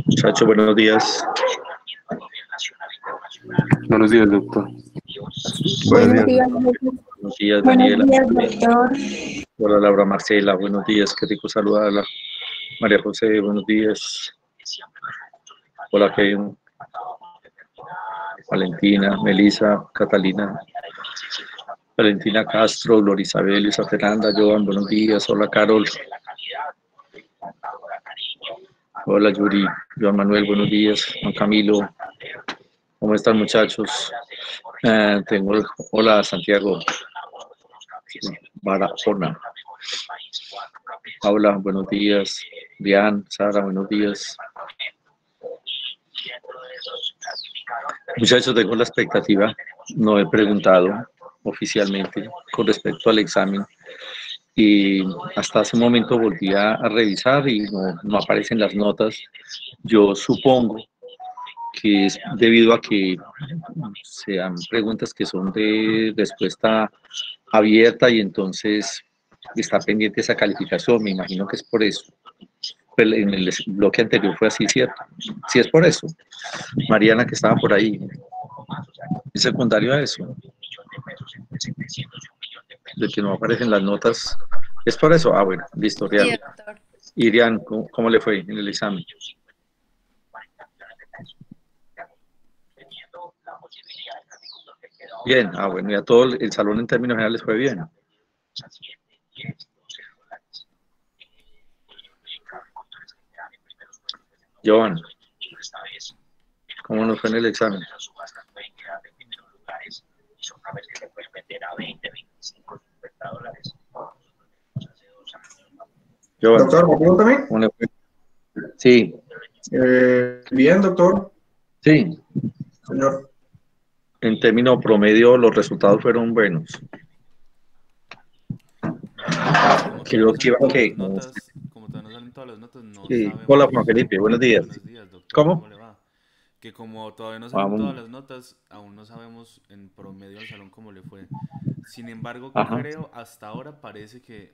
Muchacho, buenos días. Buenos días, doctor. Buenos días. Buenos días, Daniela. Buenos días, doctor. Hola, Laura Marcela. Buenos días. Qué rico saludarla. María José, buenos días. Hola, Kevin. Valentina, Melissa, Catalina. Valentina Castro, Gloria Isabel, Luisa Fernanda, Joan, buenos días. Hola, Carol. Hola, Yuri. Joan Manuel, buenos días. Juan Camilo. ¿Cómo están, muchachos? Hola, Santiago Barahona. Paula, buenos días. Diane, Sara, buenos días. Muchachos, tengo la expectativa. No he preguntado oficialmente con respecto al examen. Y hasta hace un momento volví a revisar y no aparecen las notas. Yo supongo que es debido a que sean preguntas que son de respuesta abierta y entonces está pendiente esa calificación. Me imagino que es por eso. Pues en el bloque anterior fue así, ¿cierto? Sí es por eso. Mariana, que estaba por ahí, es secundario a eso, de que no aparecen las notas. Es por eso. Ah, bueno, listo, Sí, real. doctor. Irian, ¿cómo le fue en el examen? Bien, ah, bueno, y a todo el salón en términos generales fue bien. Joan, ¿cómo nos fue en el examen? Joan, Doctor, ¿me pregunta a mí? ¿cómo le fue? Sí, Bien, doctor, sí. señor. En términos promedio, los resultados fueron buenos. Pues como todavía Creo no que salen iban todas las que. notas, como todavía no salen todas las notas, no Sí. Hola, Juan sabemos. Felipe, buenos días. Buenos días, doctor, ¿cómo ¿Cómo? le va? Que como todavía no salen Vamos. todas las notas, aún no sabemos en promedio al salón cómo le fue. Sin embargo, Ajá. creo hasta ahora parece que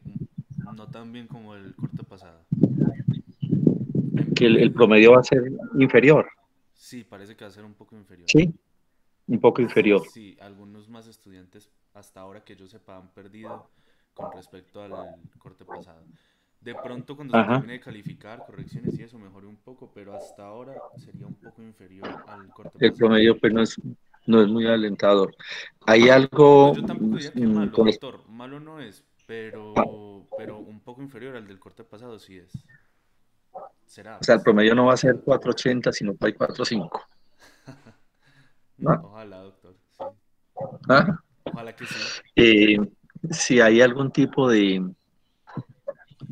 no tan bien como el corte pasado. En Que el promedio, promedio va a ser inferior. sí, parece que va a ser un poco inferior. Sí, un poco inferior. Sí, algunos más estudiantes hasta ahora que yo sepa han perdido con respecto al corte pasado. De pronto cuando se Ajá. termine de calificar, correcciones y eso mejore un poco, pero hasta ahora sería un poco inferior al corte El pasado. promedio pues no es muy alentador. Hay Pues algo yo tampoco diría que malo, con doctor, malo no es, pero un poco inferior al del corte pasado sí es. o Será, sea, el pues. promedio no va a ser 480, sino para 405. ¿No? Ojalá, doctor, sí. ¿Ah? Ojalá que sí. Eh, si hay algún tipo de,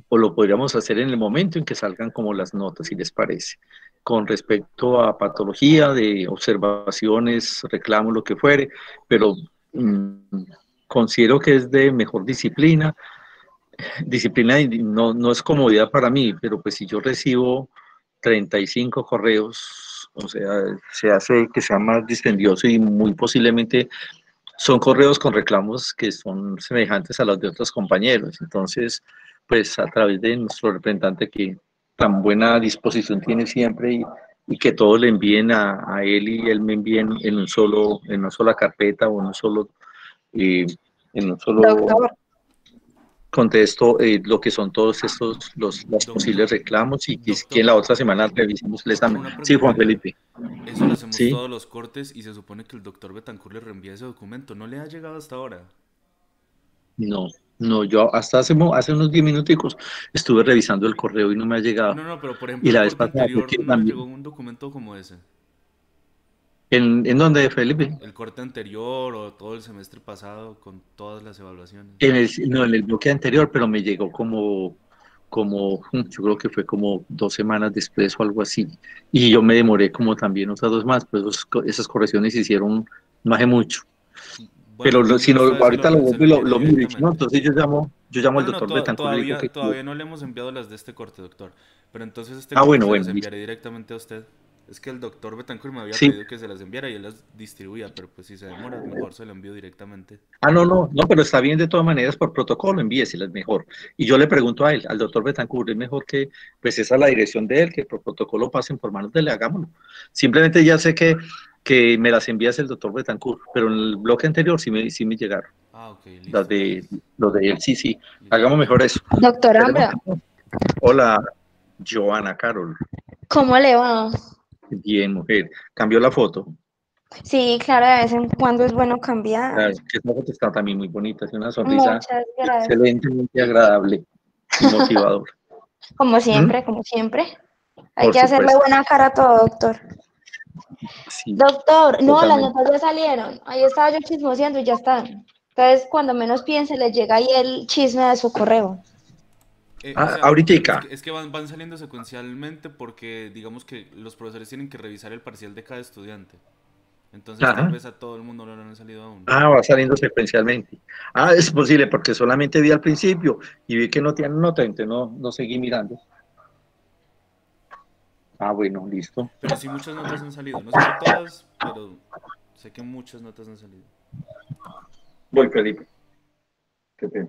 o lo podríamos hacer en el momento en que salgan como las notas, si les parece, con respecto a patología, de observaciones, reclamos, lo que fuere, pero considero que es de mejor disciplina. Disciplina y no es comodidad para mí, pero pues si yo recibo 35 correos, o sea, se hace que sea más dispendioso y muy posiblemente son correos con reclamos que son semejantes a los de otros compañeros. Entonces, pues a través de nuestro representante que tan buena disposición tiene siempre y que todos le envíen a él y él me envíen en una sola carpeta o eh, en un solo Doctor, contesto lo que son todos los posibles Doctor, reclamos y que en doctor, la otra semana revisemos el doctor, examen. una Sí, Juan preguntita. Felipe. Eso lo hacemos Sí. todos los cortes y se supone que el doctor Betancourt le reenvía ese documento. ¿No le ha llegado hasta ahora? No, no, yo hasta hace unos 10 minuticos estuve revisando el correo y no me ha llegado. No, no, pero por ejemplo Y el la vez corte pasada fue anterior que no le llegó también. un documento como ese. ¿En dónde, Felipe? El corte anterior o todo el semestre pasado con todas las evaluaciones. No, en el bloque anterior, pero me llegó yo creo que fue como 2 semanas después o algo así. Y yo me demoré como también otras 2 más, pues esas correcciones se hicieron no hace mucho. Bueno, Pero entonces si no, usted ahorita lo se lo vuelvo y enviará lo miro, y si no, directamente. entonces yo llamo No, al no, no, doctor Betancourt y le digo que. todavía no le hemos enviado las de este corte, doctor. Pero entonces este Ah, corte bueno, se las bueno, listo. enviaré directamente a usted. Es que el doctor Betancourt me había Sí. pedido que se las enviara y él las distribuía, pero pues si se demora, mejor se lo envío directamente. Ah, no, pero está bien de todas maneras por protocolo, envíeselas mejor. Y yo le pregunto a él, al doctor Betancourt, es mejor que, pues esa es la dirección de él, que por protocolo pasen por manos de él, hagámoslo. Simplemente ya sé que me las envías el doctor Betancourt, pero en el bloque anterior sí me llegaron. Ah, ok, Las listo, de, listo. los de él, sí. Listo, Hagamos listo. mejor eso. doctor Tenemos. Ambra, Hola, Joana Carol. ¿cómo le va? Bien, mujer. Cambió la foto. Sí, claro, de vez en cuando es bueno cambiar. Claro, que esa foto está también muy bonita, es una sonrisa Muchas gracias. excelentemente agradable y motivadora. ¿Mm? Como siempre. Hay Por que hacerle supuesto. buena cara a todo, doctor. Sí, Doctor, no, las totalmente. notas ya salieron. Ahí estaba yo chismoseando y ya están. Entonces, cuando menos piense, le llega ahí el chisme de su correo. O sea, Ahorita. es que van saliendo secuencialmente porque digamos que los profesores tienen que revisar el parcial de cada estudiante. Entonces tal Ajá. vez a todo el mundo no le han salido aún. Va saliendo secuencialmente. Es posible porque solamente vi al principio y vi que no tiene nota, entonces no seguí mirando. Bueno, listo. Pero sí muchas notas han salido. No sé si todas, pero sé que muchas notas han salido. Voy, Felipe. Qué pena.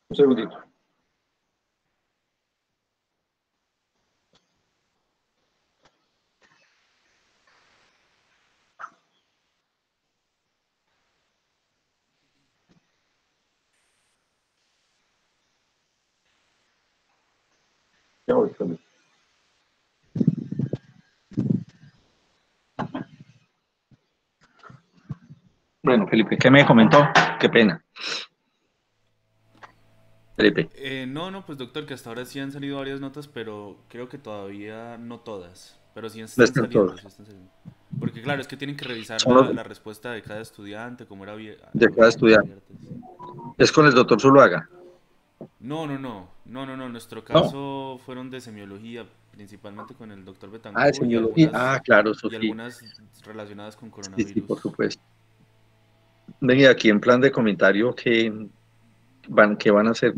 Un segundito. Ya voy, Felipe. Bueno, Felipe, ¿qué me comentó? Qué pena. Felipe. No, pues doctor, que hasta ahora sí han salido varias notas, pero creo que todavía no todas. Pero sí No están están saliendo, todos. sí están saliendo. Porque claro, es que tienen que revisar Son los la respuesta de cada estudiante, cómo era de cada algunas eran estudiante. abiertas. Sí. Es con el doctor Zuluaga. No. Nuestro No. caso fueron de semiología, principalmente con el doctor Ah, de Betancourt semiología. Ah, claro, eso y sí. algunas relacionadas con Sí, por coronavirus. supuesto. Venía aquí en plan de comentario que van a hacer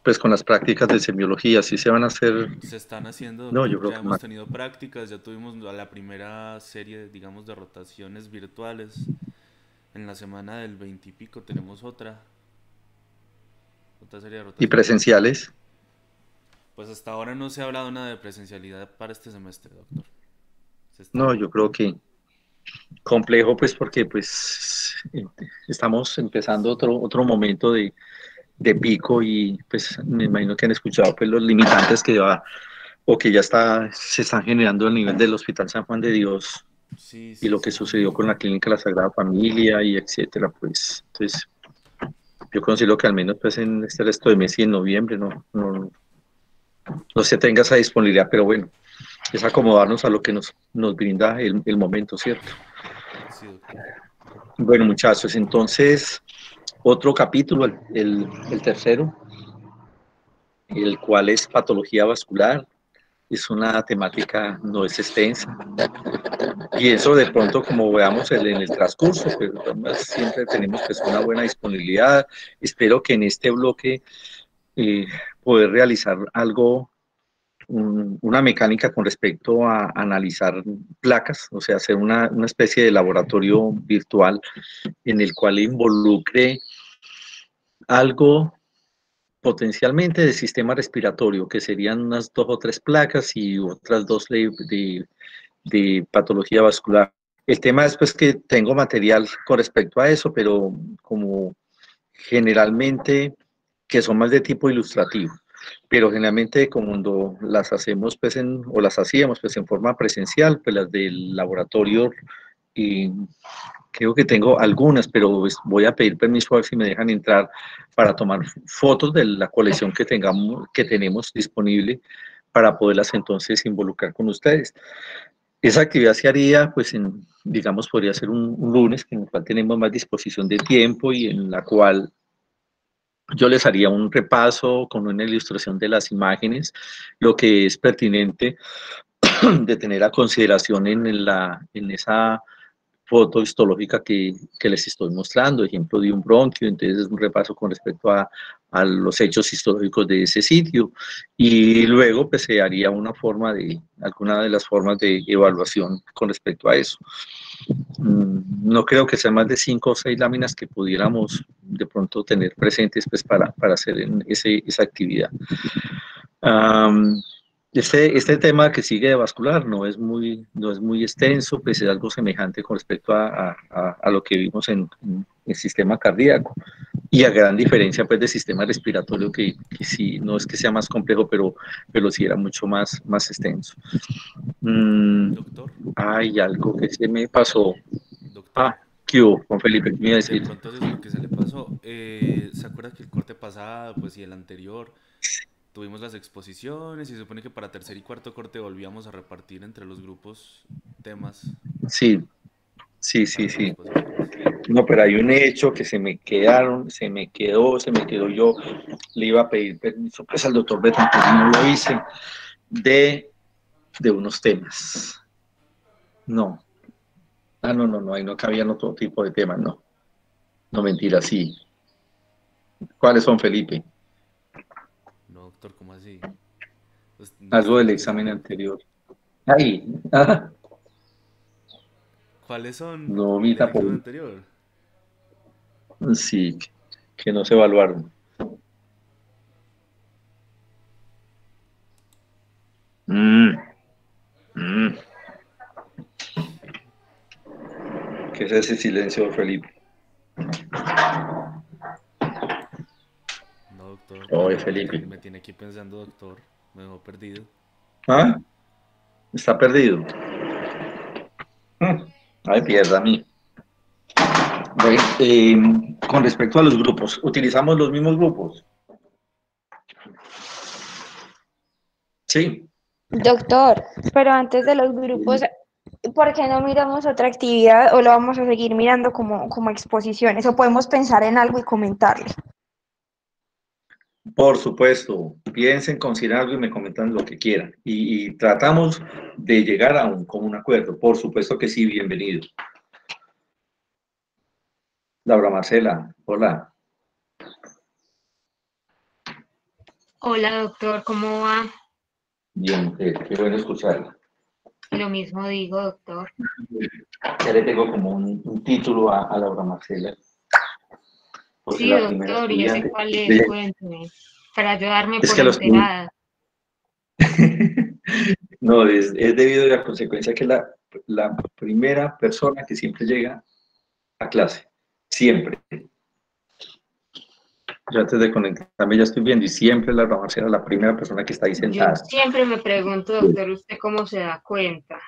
pues con las prácticas de semiología. Sí se van a hacer. Se están haciendo, No, yo doctor. creo Ya que hemos más. tenido prácticas, ya tuvimos la primera serie, digamos, de rotaciones virtuales. En la semana del 20 y pico tenemos otra serie de Y rotaciones virtuales. presenciales. Pues hasta ahora no se ha hablado nada de presencialidad para este semestre, doctor. Se No, está... yo creo que complejo, pues porque pues estamos empezando otro momento de pico y pues me imagino que han escuchado pues los limitantes que va o que se están generando a nivel del Hospital San Juan de Dios Sí, y sí, lo que sí. sucedió con la Clínica La Sagrada Familia y etcétera, pues entonces yo considero que al menos pues en este resto de mes y en noviembre no se tenga esa disponibilidad, pero bueno, es acomodarnos a lo que nos brinda el momento, ¿cierto? Sí, doctor. Bueno, muchachos, entonces otro capítulo, el tercero, el cual es patología vascular. Es una temática, no es extensa. Y eso de pronto, como veamos en el transcurso, pero además siempre tenemos pues una buena disponibilidad. Espero que en este bloque eh, poder realizar algo, una mecánica con respecto a analizar placas, o sea, hacer una especie de laboratorio virtual en el cual involucre algo potencialmente de sistema respiratorio, que serían unas 2 o 3 placas y otras 2 de patología vascular. El tema es pues que tengo material con respecto a eso, pero como generalmente que son más de tipo ilustrativo, pero generalmente cuando las hacemos pues o las hacíamos pues en forma presencial, pues las del laboratorio y creo que tengo algunas, pero pues voy a pedir permiso a ver si me dejan entrar para tomar fotos de la colección que tenemos disponible para poderlas entonces involucrar con ustedes. Esa actividad se haría, pues, digamos, podría ser un lunes, en el cual tenemos más disposición de tiempo y en la cual yo les haría un repaso con una ilustración de las imágenes, lo que es pertinente de tener a consideración en esa foto histológica que les estoy mostrando, ejemplo de un bronquio, entonces es un repaso con respecto a los hechos histológicos de ese sitio y luego pues se haría alguna de las formas de evaluación con respecto a eso. No creo que sean más de 5 o 6 láminas que pudiéramos de pronto tener presentes pues para hacer esa actividad. Um, este tema que sigue de vascular no es muy extenso, pues es algo semejante con respecto a lo que vimos en el sistema cardíaco y a gran diferencia pues del sistema respiratorio que sí, no es que sea más complejo, pero sí era mucho más extenso. Doctor, Hay algo que se me pasó. doctor. ¿Qué hubo, Juan Felipe? ¿Qué me iba a De decir? pronto eso es lo que se le pasó. ¿Se acuerda que el corte pasado, pues y el anterior, tuvimos las exposiciones y se supone que para tercer y cuarto corte volvíamos a repartir entre los grupos temas Sí, sí, para sí, las sí. exposiciones? No, pero hay un hecho que se me quedó. Yo le iba a pedir permiso pues al doctor Betancourt, no lo hice, de unos temas. No. No, ahí no cabían otro tipo de temas, no. No, mentira, sí. ¿Cuáles son, Felipe? No, doctor, ¿cómo así? Pues, Algo usted es del el que examen sabe. anterior. Ahí. Ah, ¿Cuáles son no, del Vita, examen anterior? sí, que no se evaluaron. Mm, mm. ¿Qué es ese silencio, Felipe? No, doctor, Oh, de Felipe. Me tiene aquí pensando, doctor. Me dejó perdido. ¿Ah? Está perdido. Ay, pierda a mí. Bueno, con respecto a los grupos, ¿utilizamos los mismos grupos? Sí. Doctor, pero antes de los grupos, ¿por qué no miramos otra actividad o lo vamos a seguir mirando como exposiciones? O podemos pensar en algo y comentarle. Por supuesto, piensen, consideren algo y me comentan lo que quieran. Y tratamos de llegar a un común acuerdo. Por supuesto que sí, bienvenido. Laura Marcela, hola. Hola doctor, ¿cómo va? Bien, qué bueno escucharla. Lo mismo digo, doctor. Ya le tengo como un título a Laura Marcela. Por Sí, ser la primera doctor, ya sé estudiante. cuál es, cuénteme, para ayudarme Es por que los enterada. No, es debido a la consecuencia que la primera persona que siempre llega a clase, siempre. Yo antes de conectarme ya estoy viendo y siempre la Marcela, la primera persona que está ahí Yo sentada. siempre me pregunto, doctor, ¿usted cómo se da cuenta?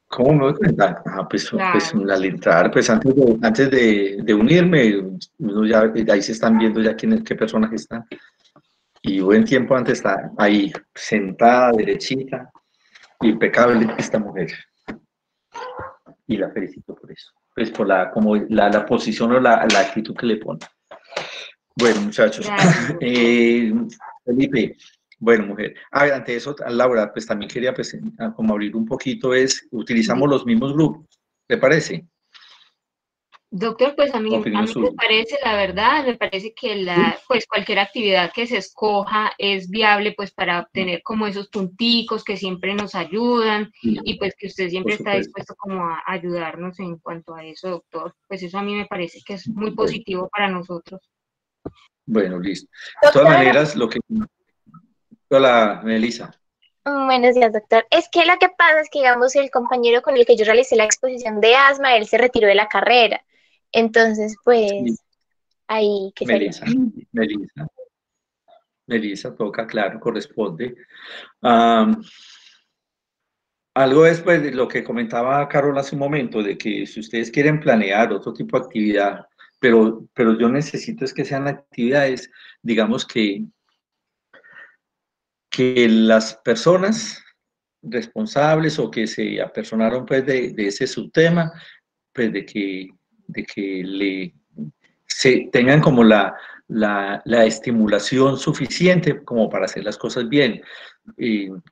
¿Cómo me doy cuenta? Pues Claro. al entrar, pues antes de unirme, uno ya, ahí se están viendo ya qué personas están. Y buen tiempo antes está ahí, sentada, derechita, impecable esta mujer. Y la felicito por eso. Pues por la posición o la actitud que le pone. Bueno, muchachos. Gracias. Felipe, bueno, mujer. Ante eso, Laura, pues también quería pues, como abrir un poquito, utilizamos los mismos grupos, ¿te parece? Doctor, pues a mí Opinión me suya. parece, la verdad, me parece que pues cualquier actividad que se escoja es viable pues para obtener como esos punticos que siempre nos ayudan Sí, y pues que usted siempre por está supuesto. dispuesto como a ayudarnos en cuanto a eso, doctor. Pues eso a mí me parece que es muy Bueno, positivo para nosotros. bueno, listo. De todas maneras, lo que... Hola, Melissa. Buenos días, doctor. Es que lo que pasa es que, digamos, el compañero con el que yo realicé la exposición de asma, él se retiró de la carrera. Entonces, Sí, pues, ahí, ¿qué sería? Melissa, toca, claro, corresponde. Algo después de lo que comentaba Carol hace un momento, de que si ustedes quieren planear otro tipo de actividad, pero yo necesito es que sean actividades, digamos que las personas responsables o que se apersonaron pues de ese subtema, pues de que se tengan como la estimulación suficiente como para hacer las cosas bien.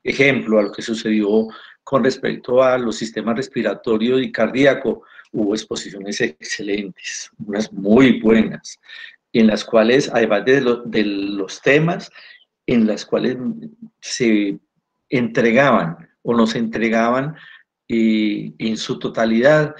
Ejemplo, a lo que sucedió con respecto a los sistemas respiratorio y cardíaco, hubo exposiciones excelentes, unas muy buenas, en las cuales, además de los temas, en las cuales se entregaban o nos entregaban en su totalidad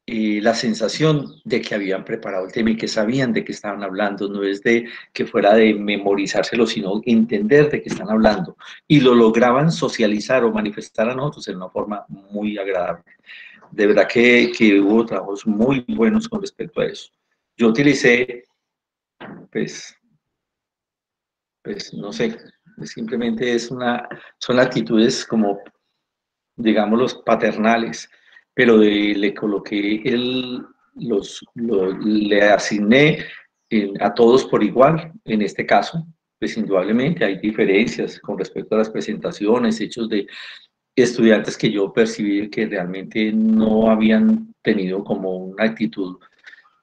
la sensación de que habían preparado el tema y que sabían de qué estaban hablando, no es de que fuera de memorizárselo, sino entender de qué están hablando. Y lo lograban socializar o manifestar a nosotros de una forma muy agradable. De verdad que hubo trabajos muy buenos con respecto a eso. Yo utilicé, pues no sé, simplemente son actitudes como, digamos, los paternales, pero le coloqué le asigné a todos por igual, en este caso, pues indudablemente hay diferencias con respecto a las presentaciones, hechos de estudiantes que yo percibí que realmente no habían tenido como una actitud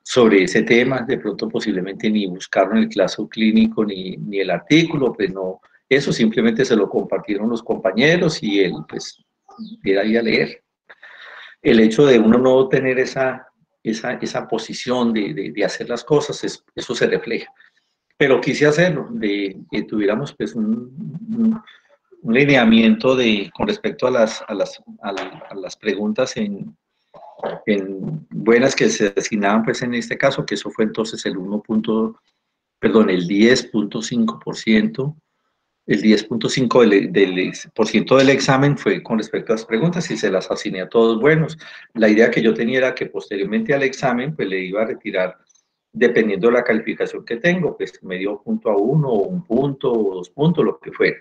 sobre ese tema, de pronto posiblemente ni buscaron el caso clínico ni el artículo, pues no, eso simplemente se lo compartieron los compañeros y él pues era ahí a leer. El hecho de uno no tener esa posición de hacer las cosas, eso se refleja. Pero quise hacerlo, de que tuviéramos pues un lineamiento con respecto a las preguntas en buenas que se asignaban pues en este caso, que eso fue entonces el 10.5%, el 10.5% por ciento del examen fue con respecto a las preguntas y se las asigné a todos buenos. La idea que yo tenía era que posteriormente al examen pues le iba a retirar dependiendo de la calificación que tengo, pues medio punto a 1, o 1 punto, o 2 puntos, lo que fuera.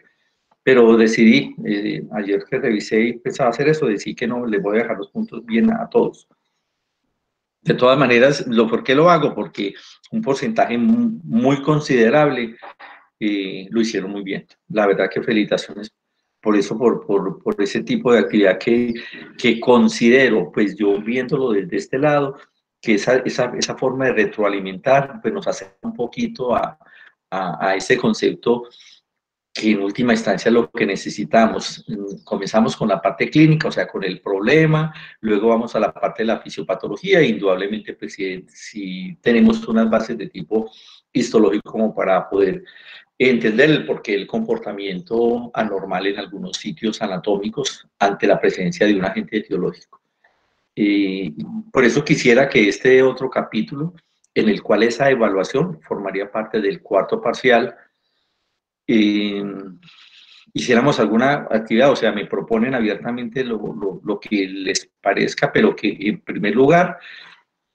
Pero decidí, ayer que revisé y pensaba hacer eso, decidí que no, les voy a dejar los puntos bien a todos. De todas maneras, ¿por qué lo hago? Porque un porcentaje muy considerable lo hicieron muy bien. La verdad que felicitaciones por eso, por ese tipo de actividad que considero, pues yo viéndolo desde este lado, que esa forma de retroalimentar, pues nos acerca un poquito a ese concepto que en última instancia es lo que necesitamos. Comenzamos con la parte clínica, o sea, con el problema, luego vamos a la parte de la fisiopatología, e indudablemente pues si tenemos unas bases de tipo histológico como para poder entender el porqué del comportamiento anormal en algunos sitios anatómicos ante la presencia de un agente etiológico. Por eso quisiera que este otro capítulo, en el cual esa evaluación formaría parte del cuarto parcial, hiciéramos alguna actividad, o sea, me proponen abiertamente lo que les parezca, pero que en primer lugar,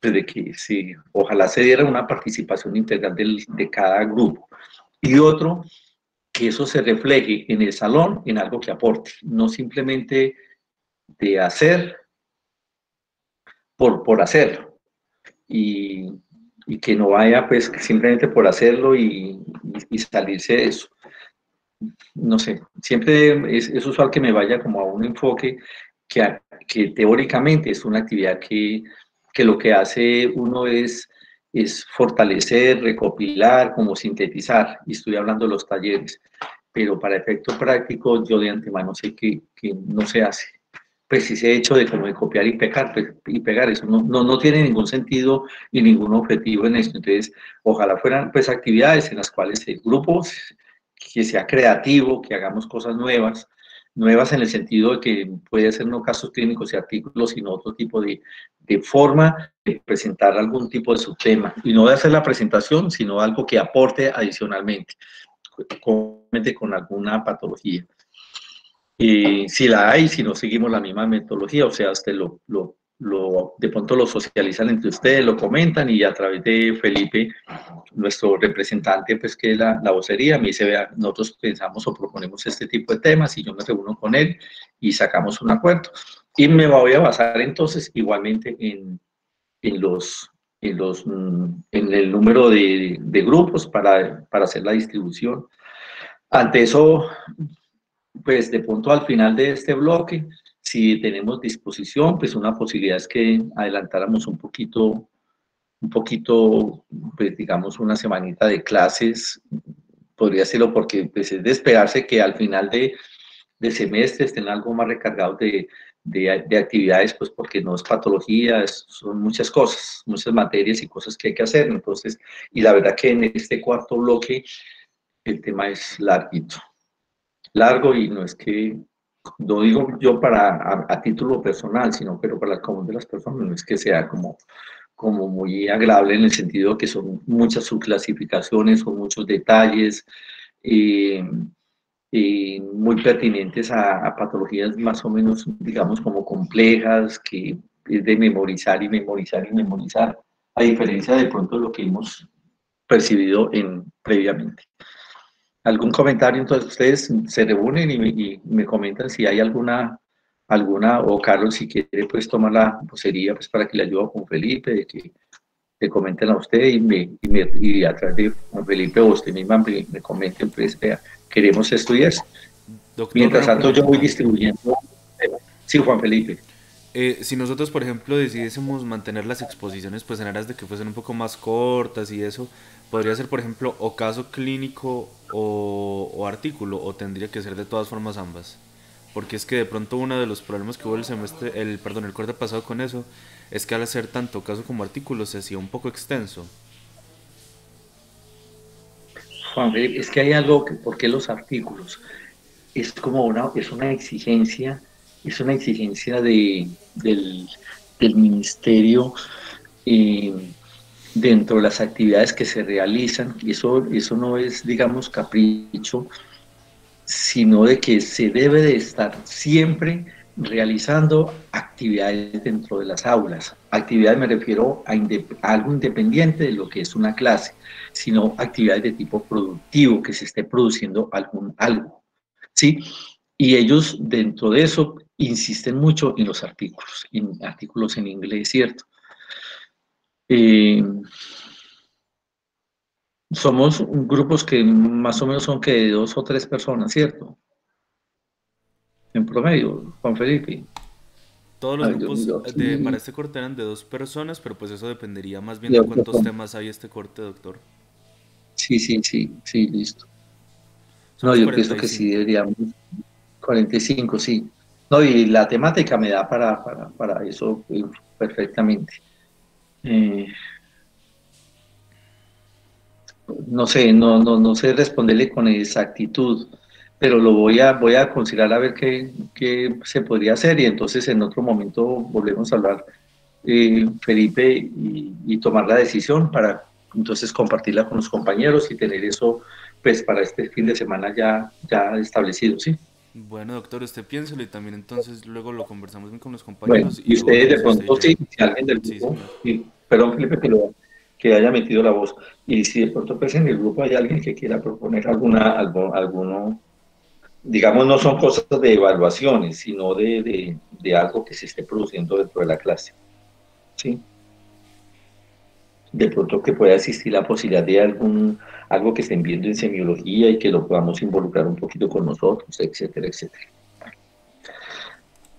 pues de que sí, ojalá se diera una participación integral de cada grupo. Y otro, que eso se refleje en el salón en algo que aporte, no simplemente de hacer por hacerlo. Y que no vaya pues simplemente por hacerlo y salirse de eso. No sé, siempre es usual que me vaya como a un enfoque que teóricamente es una actividad que lo que hace uno es fortalecer, recopilar, como sintetizar, y estoy hablando de los talleres, pero para efecto práctico yo de antemano sé que no se hace. Pues ese hecho de como de copiar y pegar, pues, eso no tiene ningún sentido y ningún objetivo en esto. Entonces, ojalá fueran pues actividades en las cuales el grupo que sea creativo, que hagamos cosas nuevas en el sentido de que puede ser no casos clínicos y artículos, sino otro tipo de forma de presentar algún tipo de subtema, y no de hacer la presentación, sino algo que aporte adicionalmente, con alguna patología. Si la hay, si no seguimos la misma metodología, o sea, usted de pronto lo socializan entre ustedes, lo comentan, y a través de Felipe, nuestro representante, pues que es la vocería, me dice, vea, nosotros pensamos o proponemos este tipo de temas, y yo me reúno con él y sacamos un acuerdo. Y me voy a basar entonces igualmente en el número de grupos para hacer la distribución. Ante eso, pues de pronto al final de este bloque, si tenemos disposición, pues una posibilidad es que adelantáramos un poquito, pues digamos una semanita de clases, podría serlo, porque pues es de esperarse que al final de semestre estén algo más recargados de actividades, pues porque no es patología, son muchas cosas, muchas materias y cosas que hay que hacer. Entonces, y la verdad que en este cuarto bloque el tema es largo, y no es que, no digo yo a título personal, sino pero para el común de las personas, no es que sea como muy agradable, en el sentido que son muchas subclasificaciones, son muchos detalles, muy pertinentes a patologías más o menos, digamos, como complejas, que es de memorizar y memorizar y memorizar, a diferencia de pronto de lo que hemos percibido previamente. ¿Algún comentario? Entonces ustedes se reúnen y me comentan si hay alguna, o Carlos, si quiere pues tomar la vocería pues para que le ayude con Felipe, de que le comenten a usted y a través de Juan Felipe o usted misma me comenten, pues vea, queremos estudiar. Doctor, mientras tanto yo voy distribuyendo. Sí, Juan Felipe. Si nosotros, por ejemplo, decidiésemos mantener las exposiciones pues en aras de que fuesen un poco más cortas y eso, podría ser, por ejemplo, o caso clínico o artículo, o tendría que ser de todas formas ambas. Porque es que de pronto uno de los problemas que hubo el corte pasado con eso, es que al hacer tanto caso como artículo se hacía un poco extenso. Juan Felipe, es que hay algo ¿por qué los artículos? Es como una exigencia, del ministerio dentro de las actividades que se realizan, y eso no es, digamos, capricho, sino de que se debe de estar siempre realizando actividades dentro de las aulas. Actividades me refiero a algo independiente de lo que es una clase, sino actividades de tipo productivo, que se esté produciendo algo, ¿sí? Y ellos dentro de eso insisten mucho en los artículos en inglés, ¿cierto? Somos grupos que más o menos son que de 2 o 3 personas, ¿cierto? En promedio, Juan Felipe. Todos los grupos para este corte eran de 2 personas, pero pues eso dependería más bien de cuántos temas hay este corte, doctor. Sí, listo. No, yo 45. Pienso que sí deberíamos 45, sí. No, y la temática me da para eso perfectamente. No sé, no sé responderle con exactitud, pero lo voy a considerar a ver qué se podría hacer, y entonces en otro momento volvemos a hablar, Felipe, y tomar la decisión para entonces compartirla con los compañeros y tener eso pues para este fin de semana ya establecido, ¿sí? Bueno, doctor, usted piénselo y también entonces luego lo conversamos bien con los compañeros. Bueno, y ustedes de pronto, sí, si alguien del grupo, sí, perdón Felipe que haya metido la voz, y si de pronto pues en el grupo hay alguien que quiera proponer alguno, digamos, no son cosas de evaluaciones, sino de algo que se esté produciendo dentro de la clase, ¿sí? De pronto que pueda existir la posibilidad de algo que estén viendo en semiología y que lo podamos involucrar un poquito con nosotros, etcétera, etcétera.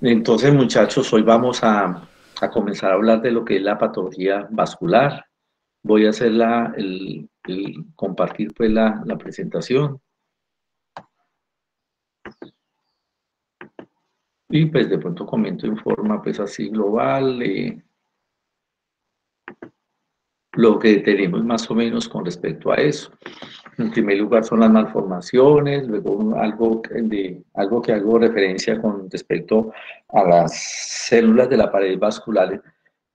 Entonces, muchachos, hoy vamos a comenzar a hablar de lo que es la patología vascular. Voy a hacer compartir pues la presentación. Y pues de pronto comento en forma pues así global lo que tenemos más o menos con respecto a eso. En primer lugar son las malformaciones, luego algo que hago referencia con respecto a las células de la pared vascular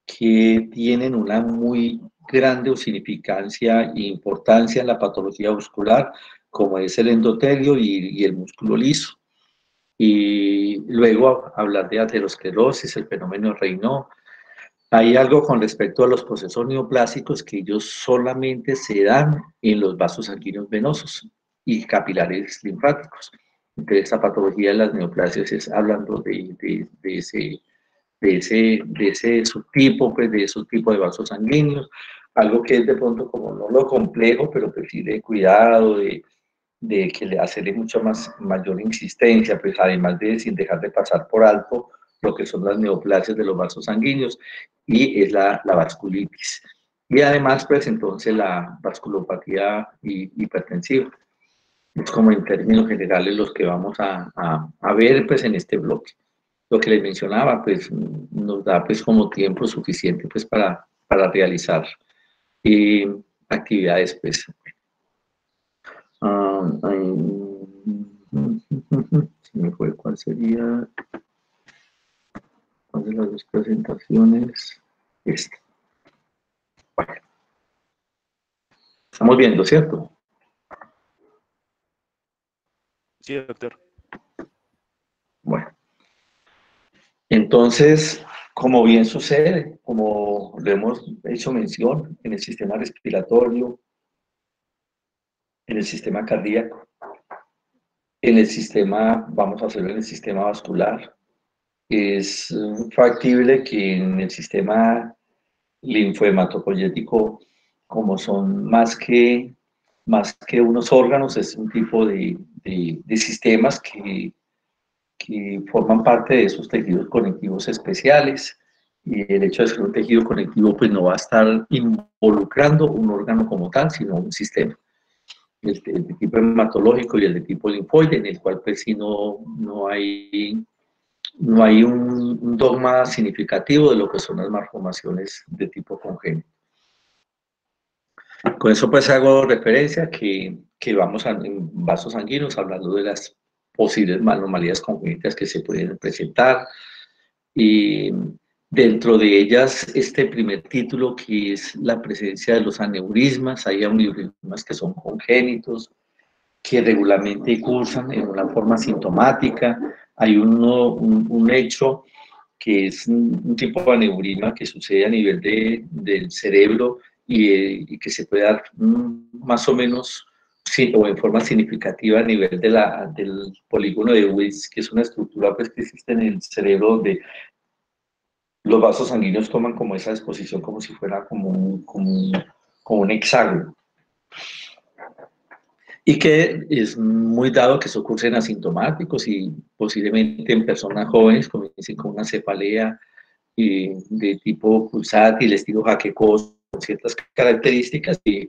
que tienen una muy grande significancia e importancia en la patología vascular, como es el endotelio y el músculo liso. Y luego hablar de aterosclerosis, el fenómeno Raynaud. Hay algo con respecto a los procesos neoplásicos que ellos solamente se dan en los vasos sanguíneos venosos y capilares linfáticos. Entonces, esa patología de las neoplasias es hablando de ese subtipo, pues de esos tipos de vasos sanguíneos, algo que es de pronto como no lo complejo, pero que sí de cuidado, de que le hacerle mayor insistencia, pues además de sin dejar de pasar por alto lo que son las neoplasias de los vasos sanguíneos, y es la vasculitis. Y además, pues entonces la vasculopatía hipertensiva. Es como en términos generales los que vamos a ver pues en este bloque. Lo que les mencionaba, pues nos da pues como tiempo suficiente pues para realizar actividades pues. Se me fue, ¿cuál sería? ¿Cuál de las dos presentaciones? Esta. Bueno. Estamos viendo, ¿cierto? Sí, doctor. Bueno. Entonces, como bien sucede, como lo hemos hecho mención, en el sistema respiratorio, en el sistema cardíaco, en el sistema, vamos a hacerlo en el sistema vascular, es factible que en el sistema linfohematopoyético, como son más que unos órganos, es un tipo de sistemas que forman parte de esos tejidos conectivos especiales, y el hecho de ser un tejido conectivo pues no va a estar involucrando un órgano como tal, sino un sistema. El de tipo hematológico y el de tipo linfoide, en el cual pues sí no hay un dogma significativo de lo que son las malformaciones de tipo congénito. Con eso pues hago referencia que vamos en vasos sanguíneos hablando de las posibles anomalías congénitas que se pueden presentar, y dentro de ellas este primer título, que es la presencia de los aneurismas. Hay aneurismas que son congénitos, que regularmente cursan en una forma sintomática, hay un hecho que es un tipo de aneurisma que sucede a nivel del cerebro y que se puede dar más o menos sí, o en forma significativa a nivel del polígono de Wills, que es una estructura pues, que existe en el cerebro donde los vasos sanguíneos toman como esa disposición como si fuera como un hexágono. Y que es muy dado que eso ocurre en asintomáticos y posiblemente en personas jóvenes comiencen con una cefalea de tipo pulsátil, estilo jaquecoso, con ciertas características y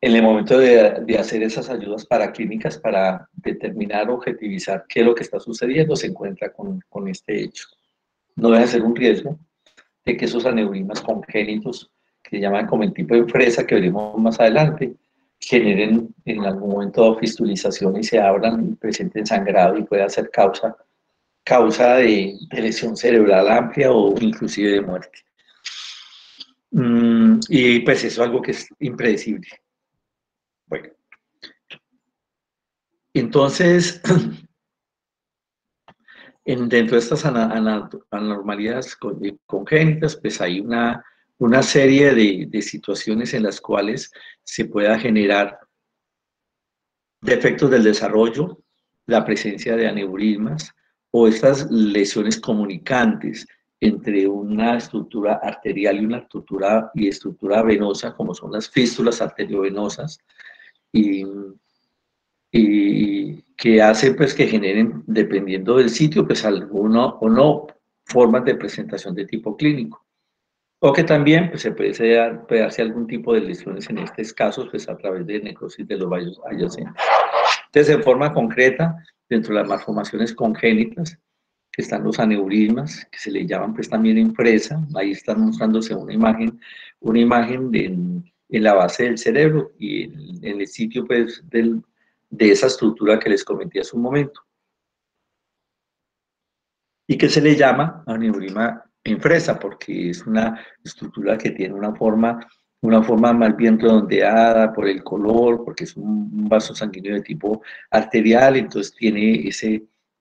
en el momento de hacer esas ayudas paraclínicas para determinar, objetivizar qué es lo que está sucediendo, se encuentra con este hecho. No debe ser un riesgo de que esos aneurismas congénitos, que se llaman como el tipo de fresa que veremos más adelante, generen en algún momento fistulización y se abran y presenten sangrado y pueda ser causa de lesión cerebral amplia o inclusive de muerte. Y pues eso es algo que es impredecible. Bueno, entonces, dentro de estas anormalidades congénitas, pues hay una serie de situaciones en las cuales se pueda generar defectos del desarrollo, la presencia de aneurismas o estas lesiones comunicantes entre una estructura arterial y una estructura venosa, como son las fístulas arteriovenosas, y que hacen pues que generen, dependiendo del sitio, pues alguno o no formas de presentación de tipo clínico. O que también pues, se puede darse algún tipo de lesiones en estos casos pues, a través de necrosis de los vasos adyacentes. Entonces, en forma concreta, dentro de las malformaciones congénitas, están los aneurismas, que se le llaman pues también impresa. Ahí están mostrándose una imagen en la base del cerebro y en el sitio pues, de esa estructura que les comenté hace un momento. Y que se le llama aneurisma impresa, porque es una estructura que tiene una forma más bien redondeada por el color, porque es un vaso sanguíneo de tipo arterial, entonces tiene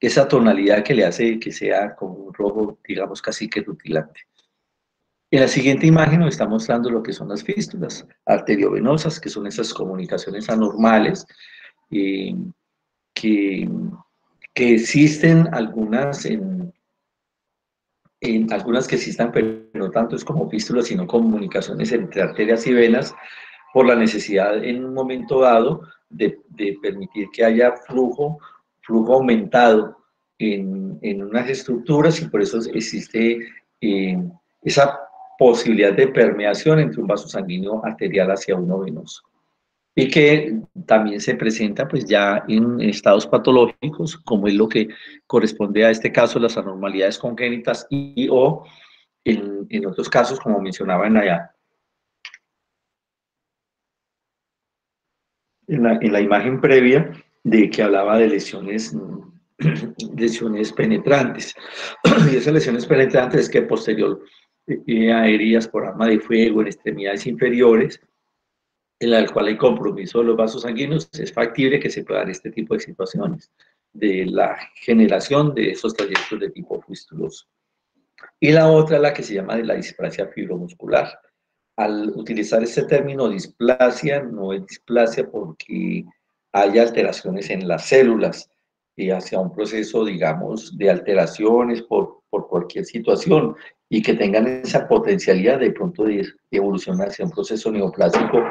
esa tonalidad que le hace que sea como un rojo, digamos, casi que rutilante. En la siguiente imagen nos está mostrando lo que son las fístulas arteriovenosas, que son esas comunicaciones anormales, que existen algunas algunas que existan, pero no tanto es como fístulas, sino comunicaciones entre arterias y venas, por la necesidad en un momento dado de permitir que haya flujo aumentado en unas estructuras y por eso existe esa posibilidad de permeación entre un vaso sanguíneo arterial hacia uno venoso. Y que también se presenta pues ya en estados patológicos, como es lo que corresponde a este caso, las anormalidades congénitas o en otros casos, como mencionaban allá. En la imagen previa de que hablaba de lesiones penetrantes. Y esas lesiones penetrantes es que posterior a heridas por arma de fuego en extremidades inferiores, en la cual hay compromiso de los vasos sanguíneos, es factible que se puedan dar este tipo de situaciones de la generación de esos trayectos de tipo fistuloso. Y la otra es la que se llama de la displasia fibromuscular. Al utilizar este término displasia, no es displasia porque haya alteraciones en las células y hacia un proceso, digamos, de alteraciones por cualquier situación y que tengan esa potencialidad de pronto de evolucionar hacia un proceso neoplásico,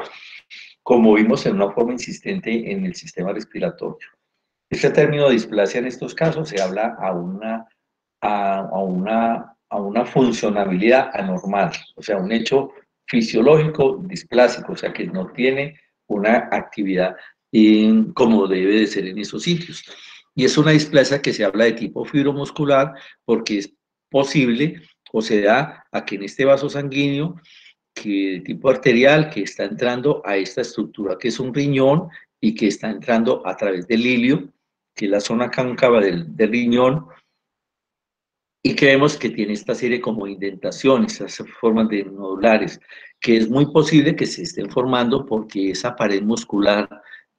como vimos en una forma insistente en el sistema respiratorio. Este término displasia en estos casos se habla a una funcionabilidad anormal, o sea, un hecho fisiológico displásico, o sea, que no tiene una actividad como debe de ser en esos sitios. Y es una displasia que se habla de tipo fibromuscular porque es posible o se da a que en este vaso sanguíneo que de tipo arterial que está entrando a esta estructura que es un riñón y que está entrando a través del ilio, que es la zona cóncava del riñón, y que vemos que tiene esta serie como indentaciones, esas formas de nodulares, que es muy posible que se estén formando porque esa pared muscular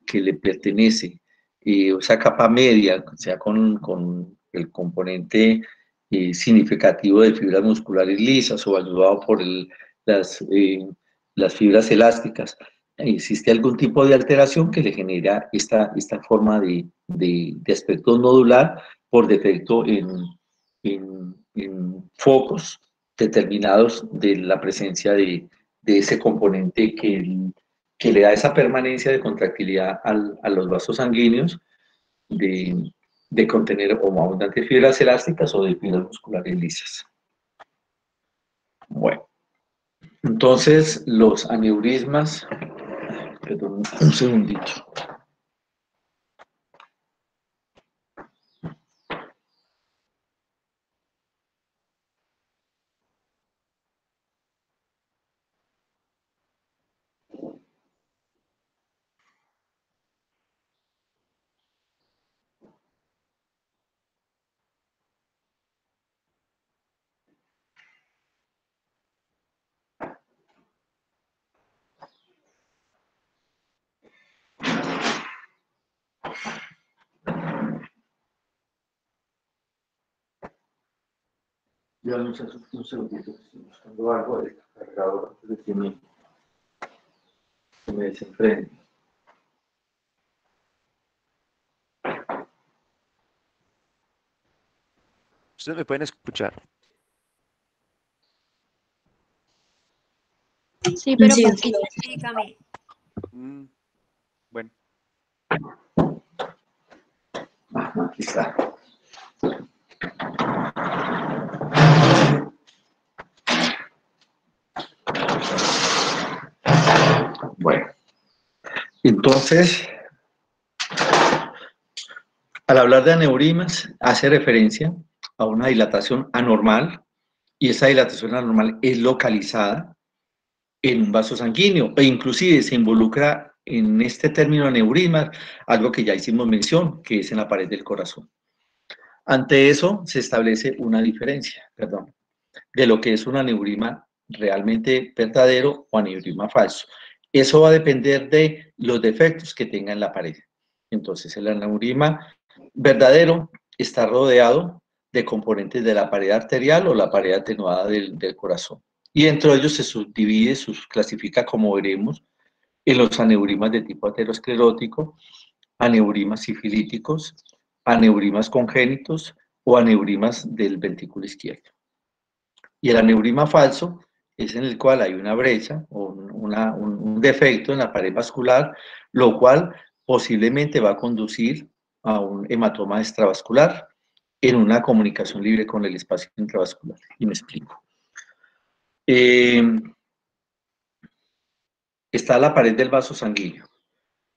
que le pertenece, esa capa media, sea con el componente significativo de fibras musculares lisas o ayudado por las fibras elásticas, existe algún tipo de alteración que le genera esta forma de aspecto nodular por defecto en focos determinados de la presencia de ese componente que le da esa permanencia de contractilidad a los vasos sanguíneos, de contener o abundantes fibras elásticas o de fibras musculares lisas. Bueno, entonces los aneurismas, perdón, un segundito. Ya un segundito, estoy buscando algo de cargador antes de que me desenfrene. ¿Ustedes me pueden escuchar? Sí, pero Sí, explícame. Bueno. Aquí está. Bueno, entonces, al hablar de aneurismas, hace referencia a una dilatación anormal, y esa dilatación anormal es localizada en un vaso sanguíneo, e inclusive se involucra en este término aneurisma algo que ya hicimos mención, que es en la pared del corazón. Ante eso se establece una diferencia, de lo que es un aneurisma realmente verdadero o aneurisma falso. Eso va a depender de los defectos que tenga en la pared. Entonces, el aneurisma verdadero está rodeado de componentes de la pared arterial o la pared atenuada del corazón. Y dentro de ellos se subdivide, se clasifica, como veremos, en los aneurismas de tipo aterosclerótico, aneurismas sifilíticos, aneurismas congénitos o aneurismas del ventrículo izquierdo. Y el aneurisma falso es en el cual hay una brecha o un defecto en la pared vascular, lo cual posiblemente va a conducir a un hematoma extravascular en una comunicación libre con el espacio intravascular. Y me explico. Está la pared del vaso sanguíneo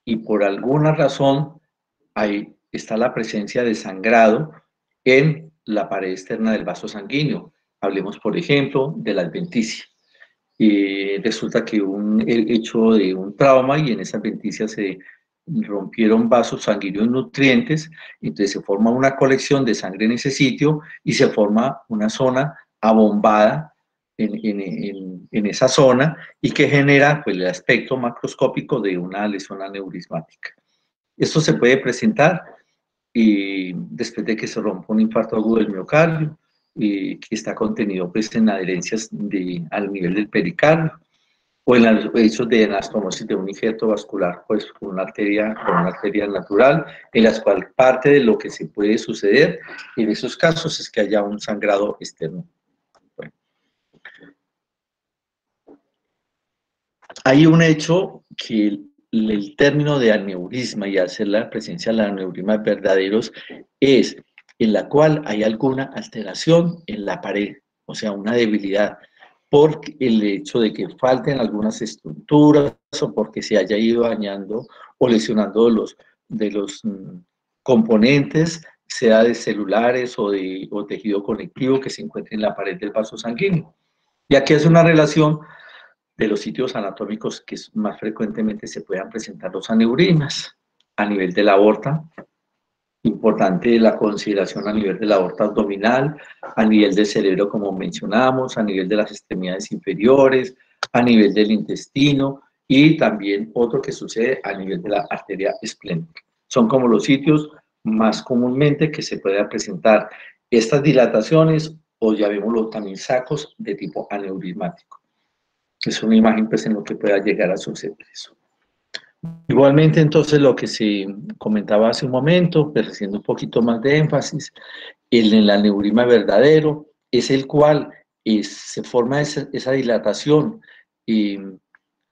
y por alguna razón ahí está la presencia de sangrado en la pared externa del vaso sanguíneo. Hablemos, por ejemplo, de la adventicia. Resulta que un hecho de un trauma y en esa adventicia se rompieron vasos sanguíneos nutrientes, entonces se forma una colección de sangre en ese sitio y se forma una zona abombada en esa zona y que genera pues, el aspecto macroscópico de una lesión aneurismática. Esto se puede presentar después de que se rompa un infarto agudo del miocardio, que está contenido pues, en adherencias al nivel del pericardio, o en los hechos de anastomosis de un injerto vascular, pues con una arteria natural, en las cuales parte de lo que se puede suceder en esos casos es que haya un sangrado externo. Bueno. Hay un hecho que el término de aneurisma y hacer la presencia de los aneurismas verdaderos es en la cual hay alguna alteración en la pared, o sea, una debilidad, por el hecho de que falten algunas estructuras o porque se haya ido dañando o lesionando de los componentes, sea de celulares o tejido conectivo que se encuentre en la pared del vaso sanguíneo. Y aquí es una relación de los sitios anatómicos que más frecuentemente se puedan presentar los aneurismas a nivel de la aorta. Importante la consideración a nivel de la aorta abdominal, a nivel del cerebro, como mencionamos, a nivel de las extremidades inferiores, a nivel del intestino y también otro que sucede a nivel de la arteria esplénica. Son como los sitios más comúnmente que se pueda presentar estas dilataciones o llamémoslo también sacos de tipo aneurismático. Es una imagen pues en lo que pueda llegar a suceder eso. Igualmente, entonces, lo que se comentaba hace un momento, pues haciendo un poquito más de énfasis, el aneurisma verdadero es el cual se forma esa dilatación en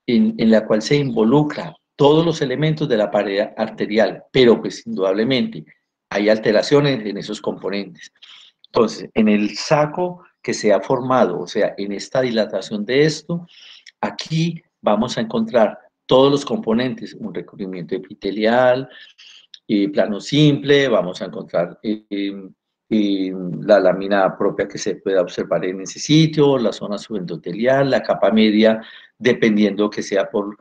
la cual se involucra todos los elementos de la pared arterial, pero pues indudablemente hay alteraciones en esos componentes. Entonces, en el saco que se ha formado, o sea, en esta dilatación de esto, aquí vamos a encontrar todos los componentes, un recubrimiento epitelial, plano simple, vamos a encontrar la lámina propia que se pueda observar en ese sitio, la zona subendotelial, la capa media, dependiendo que sea por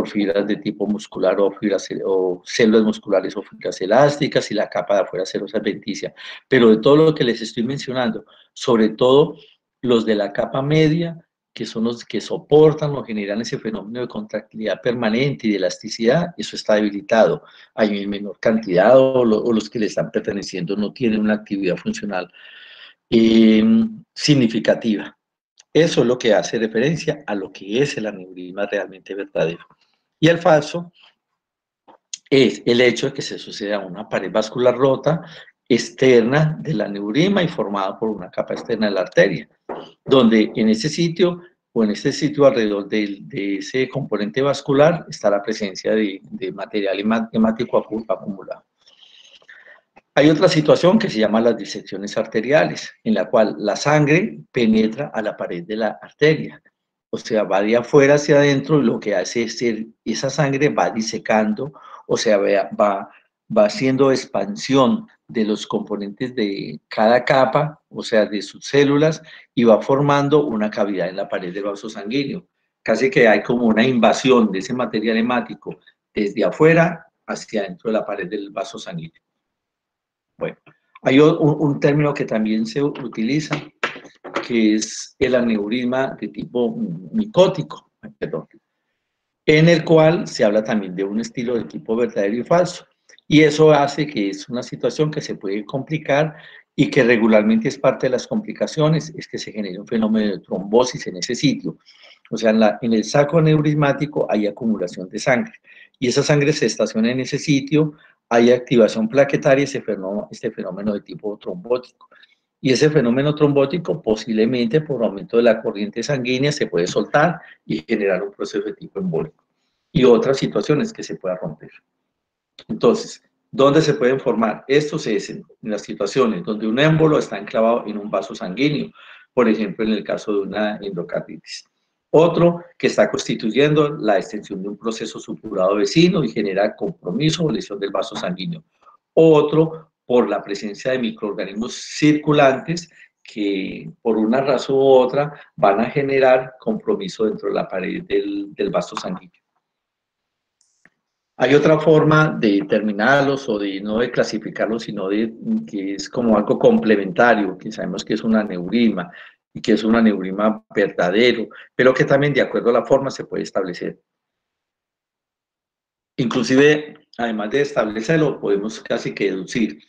fibras de tipo muscular o células musculares o fibras elásticas, y la capa de afuera serosa adventicia. Pero de todo lo que les estoy mencionando, sobre todo los de la capa media, que son los que soportan o generan ese fenómeno de contractilidad permanente y de elasticidad, eso está debilitado. Hay en menor cantidad o los que le están perteneciendo no tienen una actividad funcional significativa. Eso es lo que hace referencia a lo que es el aneurisma realmente verdadero. Y el falso es el hecho de que se suceda una pared vascular rota externa del aneurisma y formada por una capa externa de la arteria, donde en ese sitio o en este sitio alrededor de ese componente vascular está la presencia de material hemático acumulado. Hay otra situación que se llama las disecciones arteriales, en la cual la sangre penetra a la pared de la arteria, o sea, va de afuera hacia adentro, y lo que hace es que esa sangre va disecando, o sea, va haciendo expansión de los componentes de cada capa, o sea, de sus células, y va formando una cavidad en la pared del vaso sanguíneo. Casi que hay como una invasión de ese material hemático desde afuera hacia adentro de la pared del vaso sanguíneo. Bueno, hay un término que también se utiliza, que es el aneurisma de tipo micótico, perdón, en el cual se habla también de un estilo de tipo verdadero y falso. Y eso hace que es una situación que se puede complicar y que regularmente es parte de las complicaciones, es que se genera un fenómeno de trombosis en ese sitio. O sea, en el saco aneurismático hay acumulación de sangre y esa sangre se estaciona en ese sitio, hay activación plaquetaria, este fenómeno de tipo trombótico. Y ese fenómeno trombótico posiblemente por aumento de la corriente sanguínea se puede soltar y generar un proceso de tipo embólico. Y otras situaciones que se pueda romper. Entonces, ¿dónde se pueden formar? Esto se es en las situaciones donde un émbolo está enclavado en un vaso sanguíneo, por ejemplo, en el caso de una endocarditis. Otro que está constituyendo la extensión de un proceso supurado vecino y genera compromiso o lesión del vaso sanguíneo. Otro por la presencia de microorganismos circulantes que por una razón u otra van a generar compromiso dentro de la pared del vaso sanguíneo. Hay otra forma de determinarlos o de no de clasificarlos, sino que es como algo complementario, que sabemos que es un aneurisma y que es un aneurisma verdadero, pero que también de acuerdo a la forma se puede establecer. Inclusive, además de establecerlo, podemos casi que deducir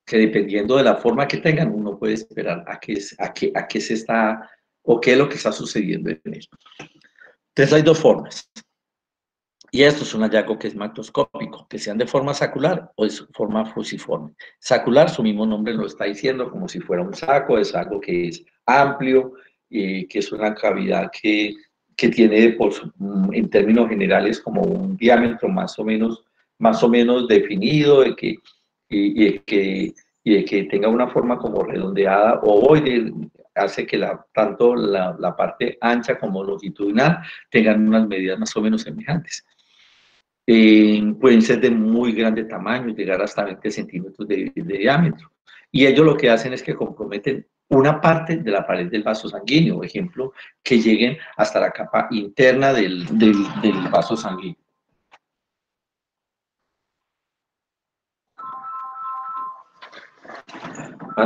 que dependiendo de la forma que tengan, uno puede esperar a qué se está o qué es lo que está sucediendo en él. Entonces hay dos formas. Y esto es un hallazgo que es macroscópico, que sean de forma sacular o de forma fusiforme. Sacular, su mismo nombre lo está diciendo, como si fuera un saco, es algo que es amplio, que es una cavidad que tiene, en términos generales, como un diámetro más o menos definido, y de que tenga una forma como redondeada o ovoide, hace que tanto la parte ancha como longitudinal tengan unas medidas más o menos semejantes. Pueden ser de muy grande tamaño, llegar hasta 20 centímetros de diámetro. Y ellos lo que hacen es que comprometen una parte de la pared del vaso sanguíneo, por ejemplo, que lleguen hasta la capa interna del vaso sanguíneo.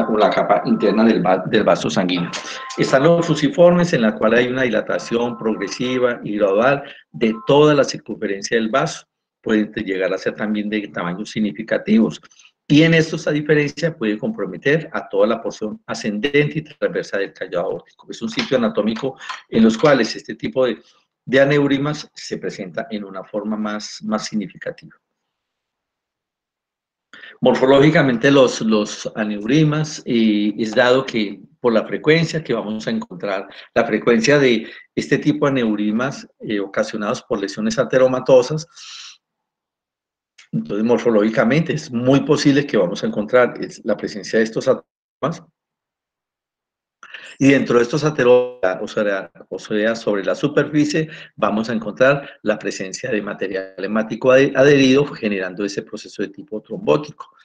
O la capa interna del vaso sanguíneo. Están los fusiformes, en la cual hay una dilatación progresiva y gradual de toda la circunferencia del vaso. Pueden llegar a ser también de tamaños significativos. Y en esto esta diferencia puede comprometer a toda la porción ascendente y transversa del callado aórtico. Es un sitio anatómico en los cuales este tipo de aneurismas se presenta en una forma más significativa. Morfológicamente los aneurismas es dado que por la frecuencia que vamos a encontrar, la frecuencia de este tipo de aneurismas ocasionados por lesiones ateromatosas, entonces morfológicamente es muy posible que vamos a encontrar la presencia de estos ateromas, y dentro de estos ateromas, o sea, sobre la superficie, vamos a encontrar la presencia de material hemático adherido, generando ese proceso de tipo trombótico.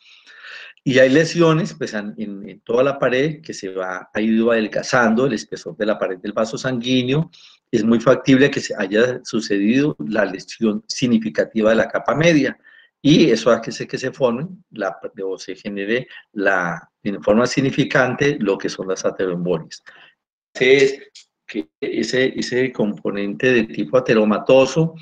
Y hay lesiones pues, en toda la pared que ha ido adelgazando el espesor de la pared del vaso sanguíneo. Es muy factible que se haya sucedido la lesión significativa de la capa media, y eso hace que se forme o se genere en forma significante lo que son las ateroembolias. Es que ese componente de tipo ateromatoso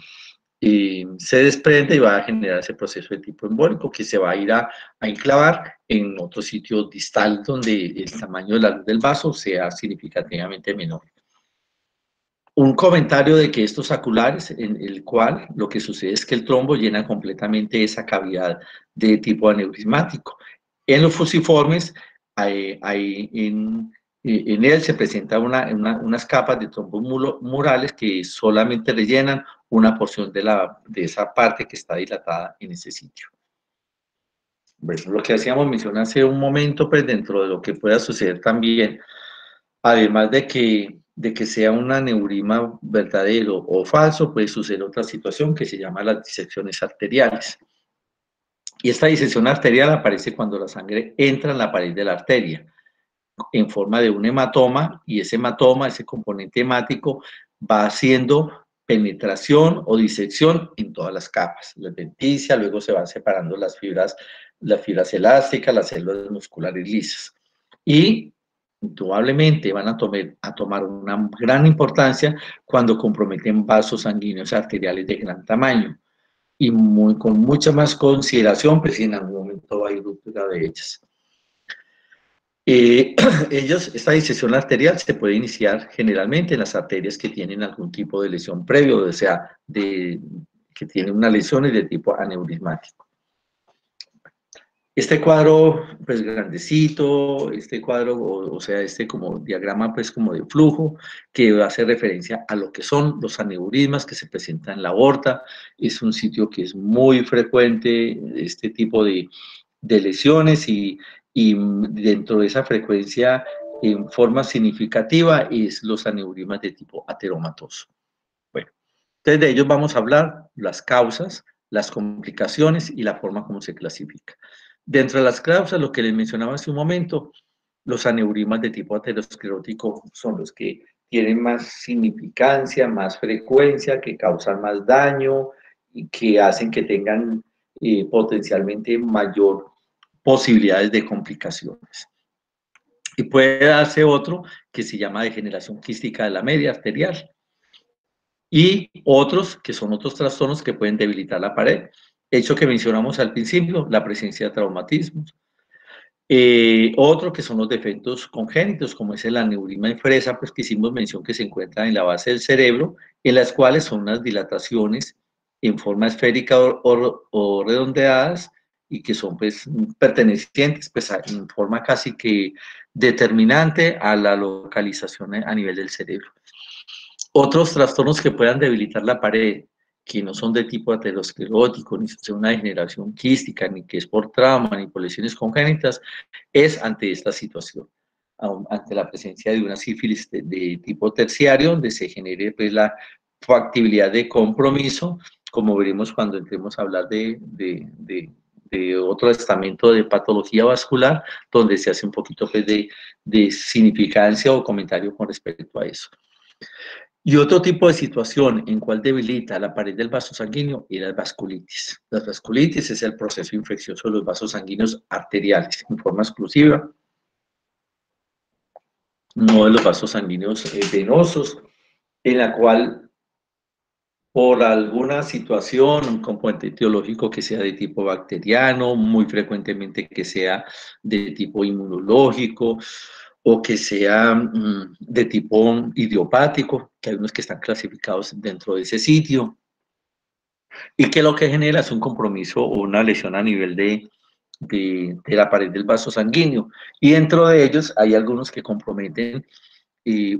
se desprende y va a generar ese proceso de tipo embólico que se va a ir a enclavar en otro sitio distal donde el tamaño de la luz del vaso sea significativamente menor. Un comentario de que estos saculares, en el cual lo que sucede es que el trombo llena completamente esa cavidad de tipo aneurismático. En los fusiformes, en él se presentan unas capas de trombos murales que solamente rellenan una porción de esa parte que está dilatada en ese sitio. Bueno, lo que hacíamos mención hace un momento, pues dentro de lo que pueda suceder también, además de que sea un aneurisma verdadero o falso, puede suceder otra situación que se llama las disecciones arteriales. Y esta disección arterial aparece cuando la sangre entra en la pared de la arteria en forma de un hematoma, y ese hematoma, ese componente hemático, va haciendo penetración o disección en todas las capas, la adventicia, luego se van separando las fibras elásticas, las células musculares lisas, y indudablemente van a tomar una gran importancia cuando comprometen vasos sanguíneos arteriales de gran tamaño, y con mucha más consideración, pues si en algún momento hay ruptura de ellas. Esta disección arterial se puede iniciar generalmente en las arterias que tienen algún tipo de lesión previo, o sea, que tienen una lesión de tipo aneurismático. Este cuadro, pues grandecito, este cuadro, o sea, como diagrama, pues como de flujo, que hace referencia a lo que son los aneurismas que se presentan en la aorta. Es un sitio que es muy frecuente, este tipo de lesiones, y dentro de esa frecuencia, en forma significativa, es los aneurismas de tipo ateromatoso. Bueno, entonces de ellos vamos a hablar las causas, las complicaciones y la forma como se clasifica. Dentro de las causas, lo que les mencionaba hace un momento, los aneurismas de tipo aterosclerótico son los que tienen más significancia, más frecuencia, que causan más daño y que hacen que tengan potencialmente mayor posibilidades de complicaciones. Y puede darse otro que se llama degeneración quística de la media arterial, y otros que son otros trastornos que pueden debilitar la pared, hecho que mencionamos al principio, la presencia de traumatismos. Otro que son los defectos congénitos, como es el aneurisma en fresa, pues que hicimos mención que se encuentra en la base del cerebro, en las cuales son unas dilataciones en forma esférica o redondeadas, y que son pues pertenecientes pues en forma casi que determinante a la localización a nivel del cerebro. Otros trastornos que puedan debilitar la pared, que no son de tipo aterosclerótico, ni son una degeneración quística, ni que es por trauma, ni por lesiones congénitas, es ante esta situación, ante la presencia de una sífilis de tipo terciario, donde se genere pues la factibilidad de compromiso, como veremos cuando entremos a hablar de otro estamento de patología vascular, donde se hace un poquito pues, de significancia o comentario con respecto a eso. Y otro tipo de situación en cual debilita la pared del vaso sanguíneo es la vasculitis. La vasculitis es el proceso infeccioso de los vasos sanguíneos arteriales en forma exclusiva, no de los vasos sanguíneos venosos, en la cual por alguna situación, un componente etiológico que sea de tipo bacteriano, muy frecuentemente que sea de tipo inmunológico, o que sea de tipo idiopático, que hay unos que están clasificados dentro de ese sitio, y que lo que genera es un compromiso o una lesión a nivel de la pared del vaso sanguíneo. Y dentro de ellos hay algunos que comprometen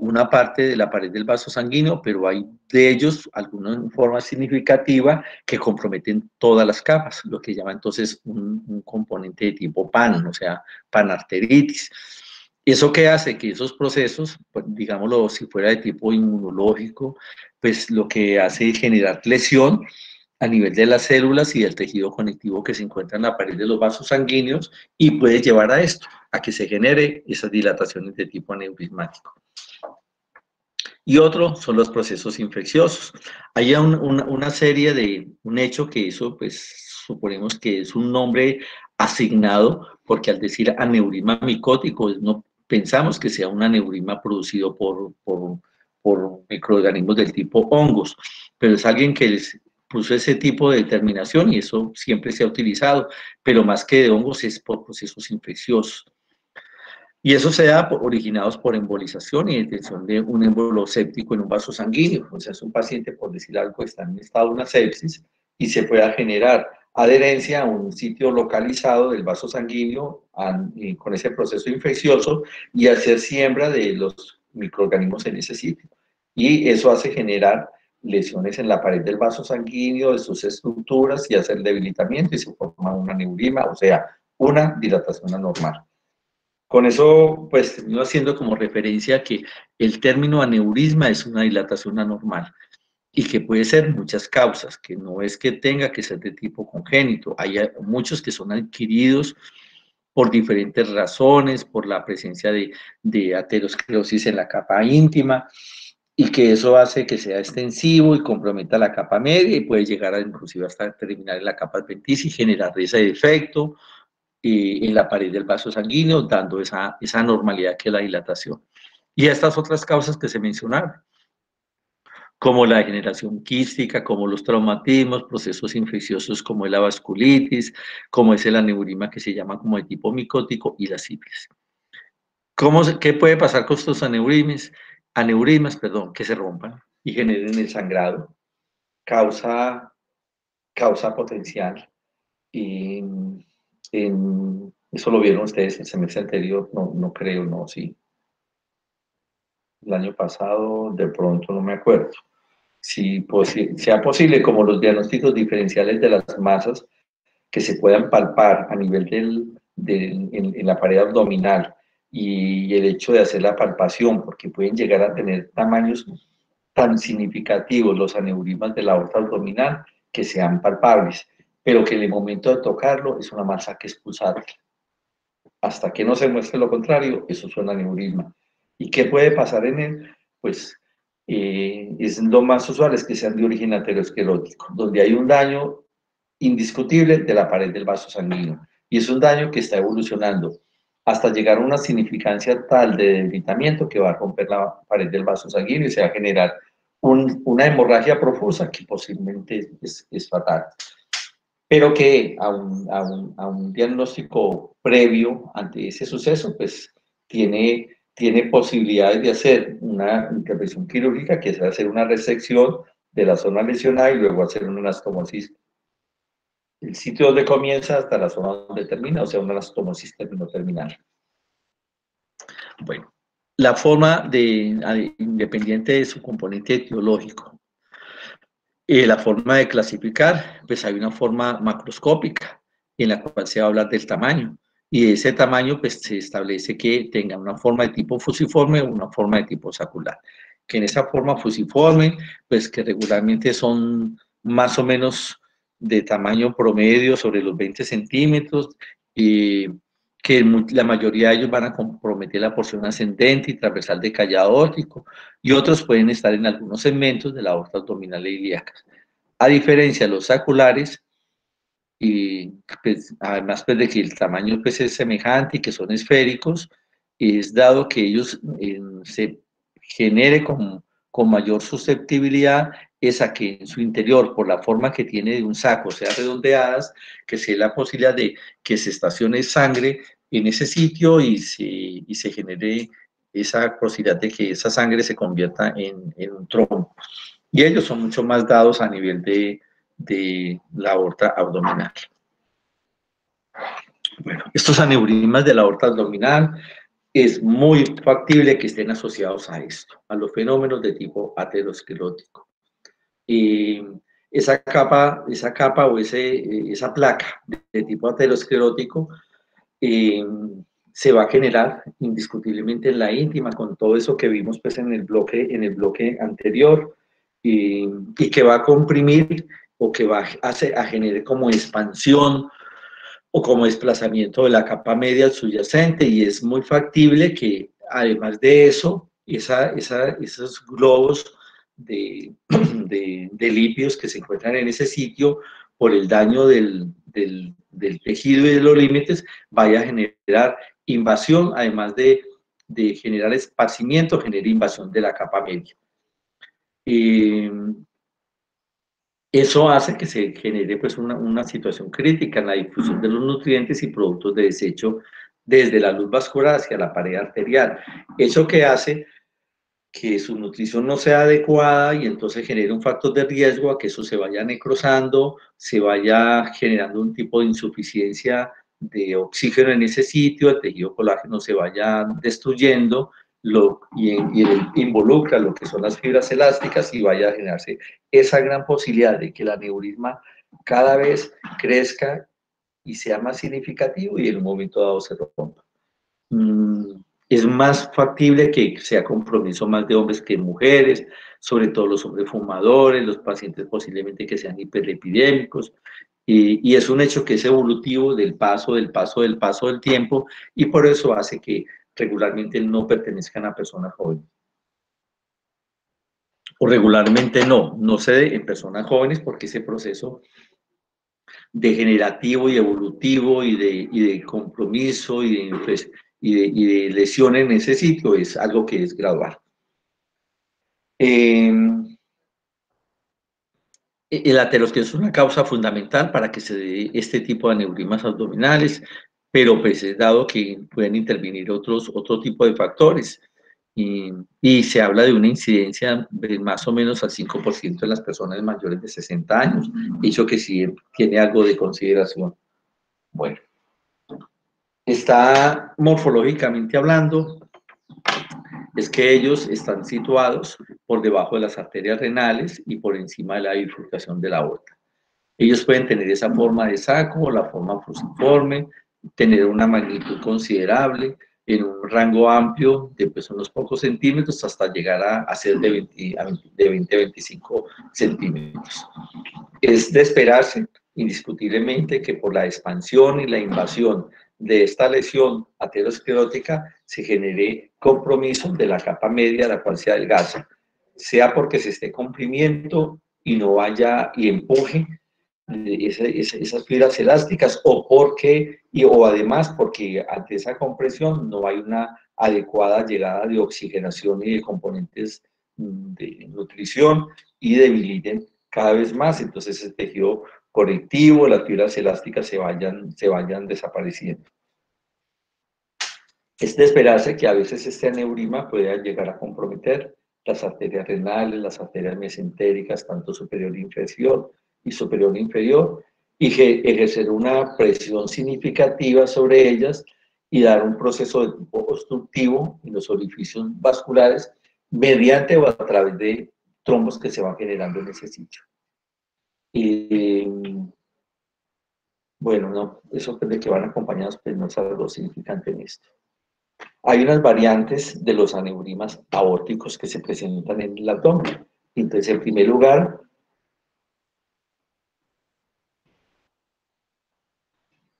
una parte de la pared del vaso sanguíneo, pero hay de ellos, algunos en forma significativa, que comprometen todas las capas, lo que llama entonces un componente de tipo PAN, o sea, panarteritis. ¿Eso qué hace? Que esos procesos, pues, digámoslo, si fuera de tipo inmunológico, pues lo que hace es generar lesión a nivel de las células y del tejido conectivo que se encuentra en la pared de los vasos sanguíneos y puede llevar a esto, a que se genere esas dilataciones de tipo aneurismático. Y otro son los procesos infecciosos. Hay una serie de, un hecho que eso, pues, suponemos que es un nombre asignado, porque al decir aneurisma micótico, no pensamos que sea un aneurisma producido por microorganismos del tipo hongos, pero es alguien que les puso ese tipo de determinación y eso siempre se ha utilizado, pero más que de hongos es por procesos infecciosos. Y eso se da originados por embolización y detención de un émbolo séptico en un vaso sanguíneo. O sea, es un paciente, por decir algo, está en estado de una sepsis y se pueda generar adherencia a un sitio localizado del vaso sanguíneo con ese proceso infeccioso y hacer siembra de los microorganismos en ese sitio. Y eso hace generar lesiones en la pared del vaso sanguíneo, de sus estructuras y hacer debilitamiento y se forma un aneurisma, o sea, una dilatación anormal. Con eso, pues, termino haciendo como referencia que el término aneurisma es una dilatación anormal y que puede ser muchas causas, que no es que tenga que ser de tipo congénito. Hay muchos que son adquiridos por diferentes razones, por la presencia de aterosclerosis en la capa íntima, y que eso hace que sea extensivo y comprometa la capa media y puede llegar a inclusive hasta terminar en la capa adventicia y generar ese defecto en la pared del vaso sanguíneo, dando esa anormalidad que es la dilatación. Y estas otras causas que se mencionaron, como la degeneración quística, como los traumatismos, procesos infecciosos como la vasculitis, como es el aneurisma que se llama como de tipo micótico y la sífilis. ¿Qué puede pasar con estos aneurismas, que se rompan y generen el sangrado? Causa potencial. Y eso lo vieron ustedes el semestre anterior, no creo, no, sí. El año pasado, de pronto no me acuerdo. Si sea posible, como los diagnósticos diferenciales de las masas que se puedan palpar a nivel en la pared abdominal y el hecho de hacer la palpación, porque pueden llegar a tener tamaños tan significativos los aneurismas de la aorta abdominal que sean palpables, pero que en el momento de tocarlo es una masa que expulsar. Hasta que no se muestre lo contrario, eso es un aneurisma. ¿Y qué puede pasar en él? Pues es lo más usual es que sean de origen aterosclerótico, donde hay un daño indiscutible de la pared del vaso sanguíneo. Y es un daño que está evolucionando hasta llegar a una significancia tal de debilitamiento que va a romper la pared del vaso sanguíneo y se va a generar una hemorragia profusa que posiblemente es fatal. Pero que a un diagnóstico previo ante ese suceso, pues tiene posibilidades de hacer una intervención quirúrgica, que es hacer una resección de la zona lesionada y luego hacer una anastomosis. El sitio donde comienza hasta la zona donde termina, o sea, una anastomosis terminal. Bueno, la forma independiente de su componente etiológico. La forma de clasificar, pues hay una forma macroscópica en la cual se va a hablar del tamaño. Y de ese tamaño, pues se establece que tenga una forma de tipo fusiforme o una forma de tipo sacular. Que en esa forma fusiforme, pues que regularmente son más o menos de tamaño promedio sobre los 20 centímetros, que la mayoría de ellos van a comprometer la porción ascendente y transversal de callado aórtico, y otros pueden estar en algunos segmentos de la aorta abdominal e ilíaca. A diferencia de los saculares, y pues, además pues, de que el tamaño pues, es semejante y que son esféricos, es dado que ellos se genere con mayor susceptibilidad es a que en su interior, por la forma que tiene de un saco, sea redondeadas, que sea la posibilidad de que se estacione sangre en ese sitio y se genere esa posibilidad de que esa sangre se convierta en un trombo. Y ellos son mucho más dados a nivel de la aorta abdominal. Bueno, estos aneurismas de la aorta abdominal es muy factible que estén asociados a esto, a los fenómenos de tipo aterosclerótico. Esa capa o esa placa de tipo aterosclerótico se va a generar indiscutiblemente en la íntima con todo eso que vimos pues, en el bloque anterior y que va a comprimir o que va a generar como expansión o como desplazamiento de la capa media subyacente, y es muy factible que además de eso, esos globos de lípidos que se encuentran en ese sitio, por el daño del tejido y de los límites, vaya a generar invasión, además de generar esparcimiento, genera invasión de la capa media. Eso hace que se genere pues, una situación crítica en la difusión de los nutrientes y productos de desecho desde la luz vascular hacia la pared arterial. Eso que hace que su nutrición no sea adecuada y entonces genera un factor de riesgo a que eso se vaya necrosando, se vaya generando un tipo de insuficiencia de oxígeno en ese sitio, el tejido colágeno se vaya destruyendo, y involucra lo que son las fibras elásticas y vaya a generarse esa gran posibilidad de que el aneurisma cada vez crezca y sea más significativo y en un momento dado se rompa. Es más factible que sea compromiso más de hombres que de mujeres, sobre todo los hombres fumadores, los pacientes posiblemente que sean hiperlipidémicos, y es un hecho que es evolutivo del paso del tiempo, y por eso hace que regularmente no pertenezcan a personas jóvenes. O regularmente no se dé en personas jóvenes porque ese proceso degenerativo y evolutivo y de compromiso y de lesión en ese sitio es algo que es gradual. El aterosclerosis es una causa fundamental para que se dé este tipo de aneurismas abdominales, pero pues es dado que pueden intervenir otro tipo de factores y se habla de una incidencia de más o menos al 5% en las personas mayores de 60 años, hecho que sí tiene algo de consideración. Bueno, está morfológicamente hablando, es que ellos están situados por debajo de las arterias renales y por encima de la bifurcación de la aorta. Ellos pueden tener esa forma de saco o la forma fusiforme, tener una magnitud considerable, en un rango amplio de pues, unos pocos centímetros hasta llegar a ser de 20 a 25 centímetros. Es de esperarse indiscutiblemente que por la expansión y la invasión de esta lesión aterosclerótica se genere compromiso de la capa media, la cual se adelgaza, sea porque se esté comprimiendo y no vaya y empuje esas fibras elásticas, o además porque ante esa compresión no hay una adecuada llegada de oxigenación y de componentes de nutrición y debiliten cada vez más, entonces el tejido conectivo, las fibras elásticas se vayan desapareciendo. Es de esperarse que a veces este aneurisma pueda llegar a comprometer las arterias renales, las arterias mesentéricas, tanto superior e inferior, y ejercer una presión significativa sobre ellas y dar un proceso de tipo obstructivo en los orificios vasculares mediante o a través de trombos que se van generando en ese sitio. Bueno, no, eso de que van acompañados pues no es algo significante en esto. Hay unas variantes de los aneurismas aórticos que se presentan en el abdomen. Entonces, en primer lugar,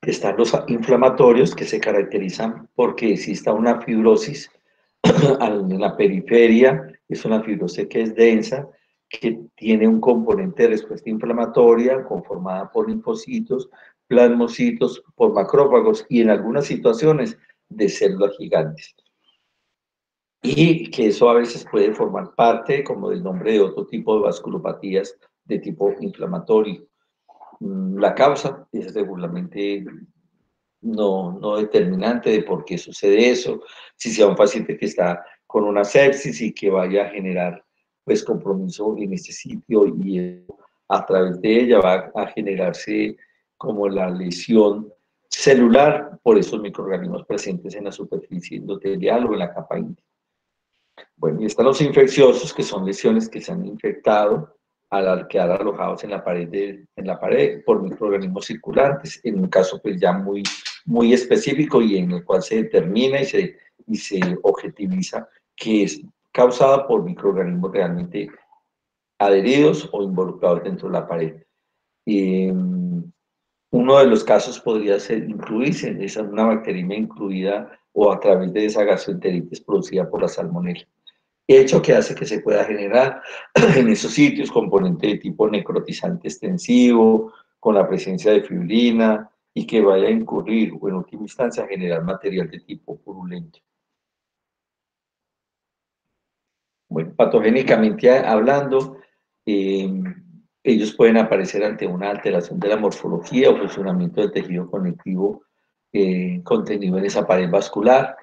están los inflamatorios que se caracterizan porque exista una fibrosis en la periferia, es una fibrosis que es densa, que tiene un componente de respuesta inflamatoria conformada por linfocitos, plasmocitos, por macrófagos y en algunas situaciones de células gigantes. y que eso a veces puede formar parte, como del nombre, de otro tipo de vasculopatías de tipo inflamatorio. La causa es regularmente no determinante de por qué sucede eso, si sea un paciente que está con una sepsis y que vaya a generar pues compromiso en este sitio y a través de ella va a generarse como la lesión celular por esos microorganismos presentes en la superficie endotelial o en la capa íntima. Bueno, y están los infecciosos, que son lesiones que se han infectado al quedar alojados en la pared por microorganismos circulantes, en un caso pues ya muy específico y en el cual se determina y se objetiviza que es causada por microorganismos realmente adheridos o involucrados dentro de la pared. Uno de los casos podría ser incluirse en una bacteria incluida o a través de esa gastroenteritis producida por la salmonela. Hecho que hace que se pueda generar en esos sitios componente de tipo necrotizante extensivo, con la presencia de fibrina, y que vaya a incurrir, o en última instancia, a generar material de tipo purulento. Bueno, patogénicamente hablando, ellos pueden aparecer ante una alteración de la morfología o funcionamiento del tejido conectivo contenido en esa pared vascular.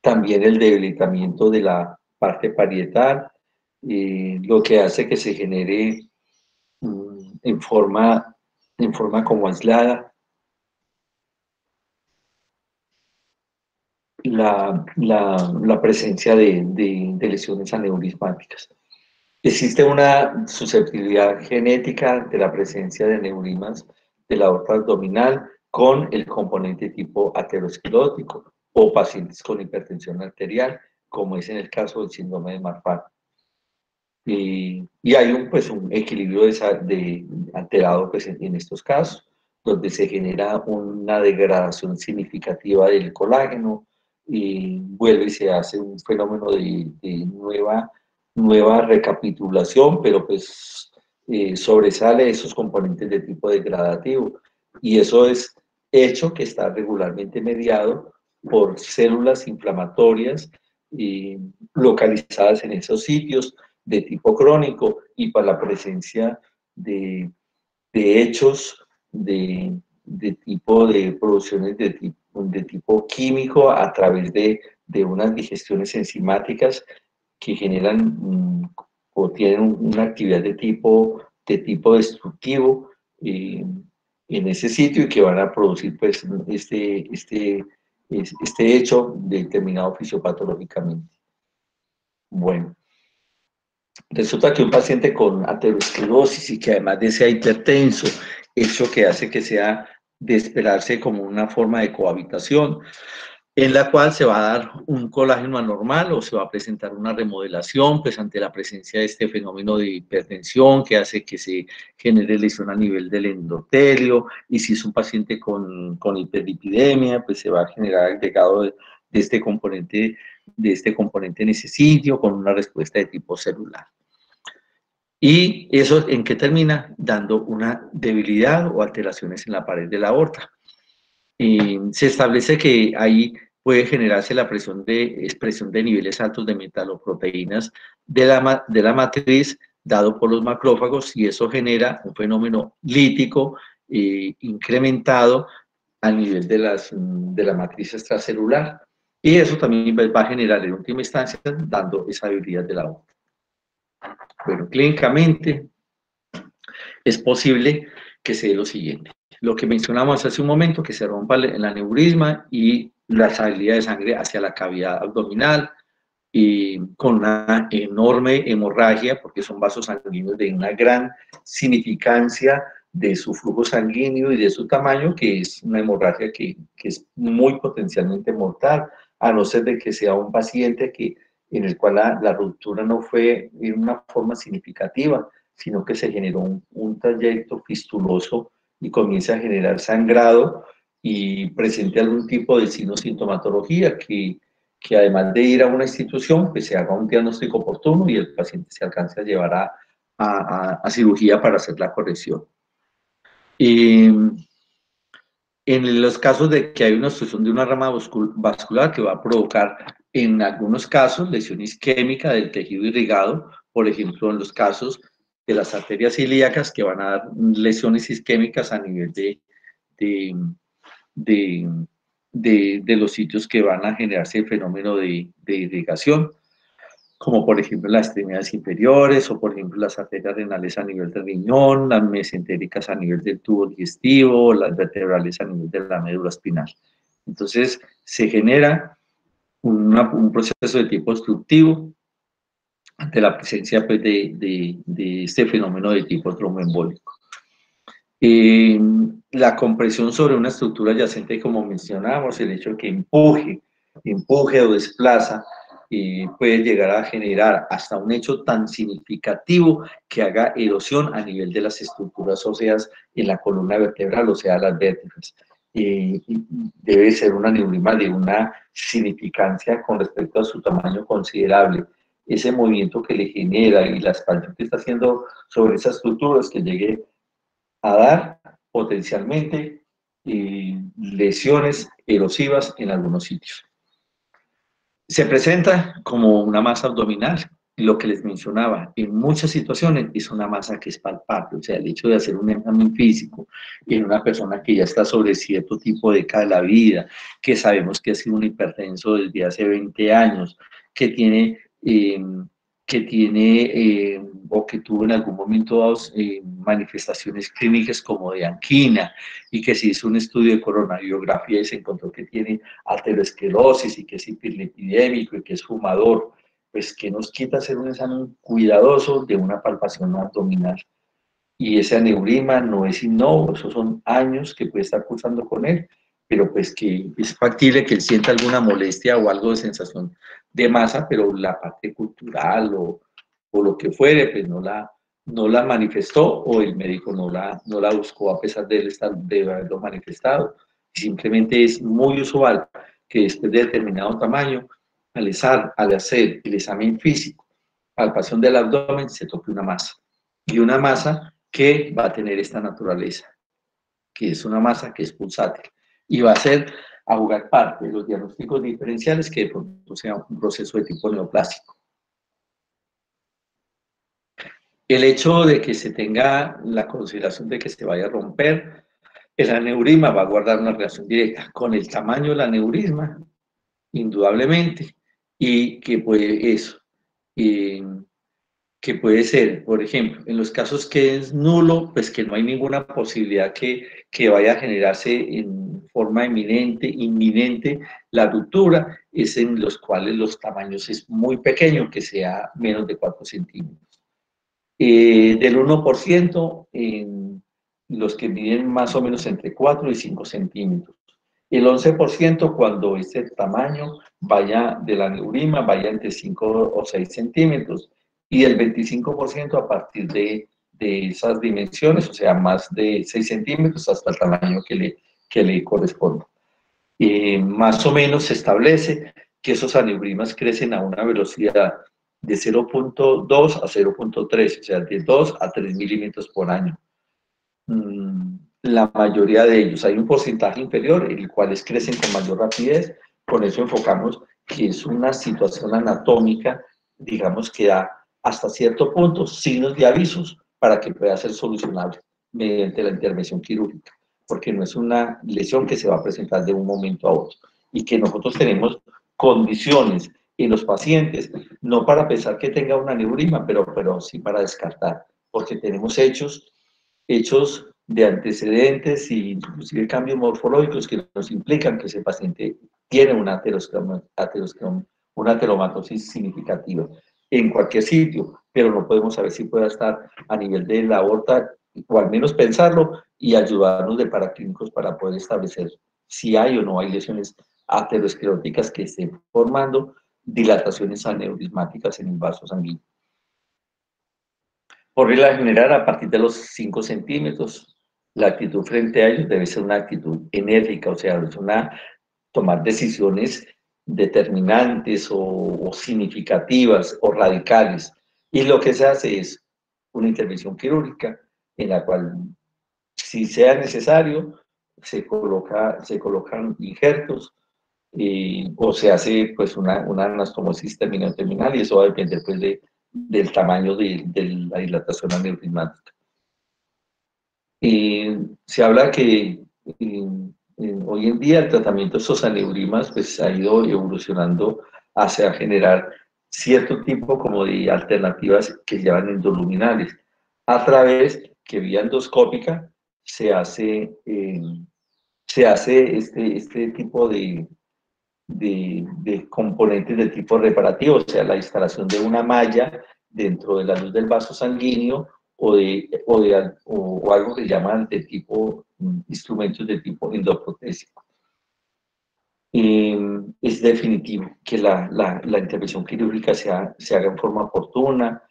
También el debilitamiento de la parte parietal, lo que hace que se genere en forma como aislada la presencia de lesiones aneurismáticas. Existe una susceptibilidad genética de la presencia de neurismas de la aorta abdominal con el componente tipo aterosclerótico o pacientes con hipertensión arterial, como es en el caso del síndrome de Marfan. Y hay un equilibrio alterado pues, en estos casos, donde se genera una degradación significativa del colágeno y vuelve y se hace un fenómeno de nueva recapitulación, pero pues sobresale esos componentes de tipo degradativo. Y eso es hecho que está regularmente mediado por células inflamatorias localizadas en esos sitios de tipo crónico y para la presencia de hechos de tipo de producciones de tipo químico a través de unas digestiones enzimáticas que generan o tienen una actividad de tipo destructivo en ese sitio y que van a producir pues este hecho determinado fisiopatológicamente. Bueno, resulta que un paciente con aterosclerosis y que además de sea hipertenso, eso que hace que sea de esperarse como una forma de cohabitación, en la cual se va a dar un colágeno anormal o se va a presentar una remodelación, pues ante la presencia de este fenómeno de hipertensión que hace que se genere lesión a nivel del endotelio, y si es un paciente con hiperlipidemia, pues se va a generar agregado de este componente en ese sitio con una respuesta de tipo celular. ¿Y eso en qué termina? Dando una debilidad o alteraciones en la pared de la aorta. Se establece que ahí puede generarse la expresión de niveles altos de metaloproteínas de la matriz dado por los macrófagos, y eso genera un fenómeno lítico incrementado a nivel de la matriz extracelular. Y eso también va a generar en última instancia dando esa debilidad de la aorta. Bueno, clínicamente es posible que se dé lo siguiente. Lo que mencionamos hace un momento, que se rompa el aneurisma y la salida de sangre hacia la cavidad abdominal y con una enorme hemorragia, porque son vasos sanguíneos de una gran significancia de su flujo sanguíneo y de su tamaño, que es una hemorragia que es muy potencialmente mortal, a no ser de que sea un paciente en el cual la ruptura no fue de una forma significativa, sino que se generó un trayecto fistuloso y comienza a generar sangrado y presente algún tipo de sintomatología que además de ir a una institución, pues se haga un diagnóstico oportuno y el paciente se alcance a llevar a cirugía para hacer la corrección. En los casos de que hay una obstrucción de una rama vascular que va a provocar en algunos casos, lesión isquémica del tejido irrigado, por ejemplo, en los casos de las arterias ilíacas que van a dar lesiones isquémicas a nivel de los sitios que van a generarse el fenómeno de irrigación, como por ejemplo las extremidades inferiores o por ejemplo las arterias renales a nivel del riñón, las mesentéricas a nivel del tubo digestivo, las vertebrales a nivel de la médula espinal. Entonces se genera un proceso de tipo obstructivo ante la presencia pues, de este fenómeno de tipo tromboembólico. La compresión sobre una estructura adyacente, como mencionábamos, el hecho de que empuje o desplaza, puede llegar a generar hasta un hecho tan significativo que haga erosión a nivel de las estructuras óseas en la columna vertebral, o sea, las vértebras. Debe ser un aneurisma de una significancia con respecto a su tamaño considerable. Ese movimiento que le genera y la expansión que está haciendo sobre esas estructuras que llegue a dar potencialmente lesiones erosivas en algunos sitios. Se presenta como una masa abdominal, lo que les mencionaba, en muchas situaciones es una masa que es palpable, o sea, el hecho de hacer un examen físico en una persona que ya está sobre cierto tipo de década de la vida, que sabemos que ha sido un hipertenso desde hace 20 años, que tiene o que tuvo en algún momento dado manifestaciones clínicas como de angina, y que se hizo un estudio de coronabiografía y se encontró que tiene aterosclerosis y que es hiperlipidémico y que es fumador, pues que nos quita hacer un examen cuidadoso de una palpación abdominal. Y ese aneurisma no es innovo, esos son años que puede estar cursando con él, pero pues que es factible que él sienta alguna molestia o algo de sensación de masa, pero la parte cultural o lo que fuere, pues no la manifestó o el médico no la buscó a pesar de haberlo manifestado. Simplemente es muy usual que después de determinado tamaño, al hacer el examen físico, palpación del abdomen, se toque una masa. Y una masa que va a tener esta naturaleza, que es una masa que es pulsátil. Y va a jugar parte de los diagnósticos diferenciales que de pronto sea un proceso de tipo neoplásico. El hecho de que se tenga la consideración de que se vaya a romper el aneurisma va a guardar una relación directa con el tamaño del aneurisma, indudablemente, y que puede eso, que puede ser, por ejemplo, en los casos que es nulo, pues que no hay ninguna posibilidad que vaya a generarse en forma inminente la ruptura, es en los cuales los tamaños es muy pequeño, que sea menos de 4 centímetros. Del 1% en los que miden más o menos entre 4 y 5 centímetros. El 11% cuando ese tamaño vaya del aneurisma, vaya entre 5 o 6 centímetros. Y el 25% a partir de esas dimensiones, o sea, más de 6 centímetros hasta el tamaño que le corresponda. Más o menos se establece que esos aneurismas crecen a una velocidad de 0.2 a 0.3, o sea, de 2 a 3 milímetros por año. La mayoría de ellos, hay un porcentaje inferior, el cual crecen con mayor rapidez, con eso enfocamos que es una situación anatómica, digamos que da hasta cierto punto signos de avisos para que pueda ser solucionable mediante la intervención quirúrgica, porque no es una lesión que se va a presentar de un momento a otro, y que nosotros tenemos condiciones en los pacientes, no para pensar que tenga un aneurisma, pero sí para descartar, porque tenemos hechos de antecedentes e inclusive cambios morfológicos que nos implican que ese paciente tiene una ateromatosis significativa en cualquier sitio, pero no podemos saber si pueda estar a nivel de la aorta, o al menos pensarlo y ayudarnos de paraclínicos para poder establecer si hay o no hay lesiones ateroscleróticas que estén formando dilataciones aneurismáticas en el vaso sanguíneo. Por regla general, a partir de los 5 centímetros, la actitud frente a ellos debe ser una actitud enérgica, o sea, es tomar decisiones determinantes o significativas o radicales. Y lo que se hace es una intervención quirúrgica en la cual, si sea necesario, se colocan injertos o se hace pues una anastomosis terminal y eso va a depender pues del tamaño de la dilatación aneurismática. Se habla que hoy en día el tratamiento de estos aneurismas pues ha ido evolucionando hacia generar cierto tipo como de alternativas que se llaman endoluminales, a través que vía endoscópica se hace este tipo de componentes de tipo reparativo, o sea, la instalación de una malla dentro de la luz del vaso sanguíneo o algo que llaman de tipo instrumentos de tipo endoprotésico. Es definitivo que la intervención quirúrgica se haga en forma oportuna,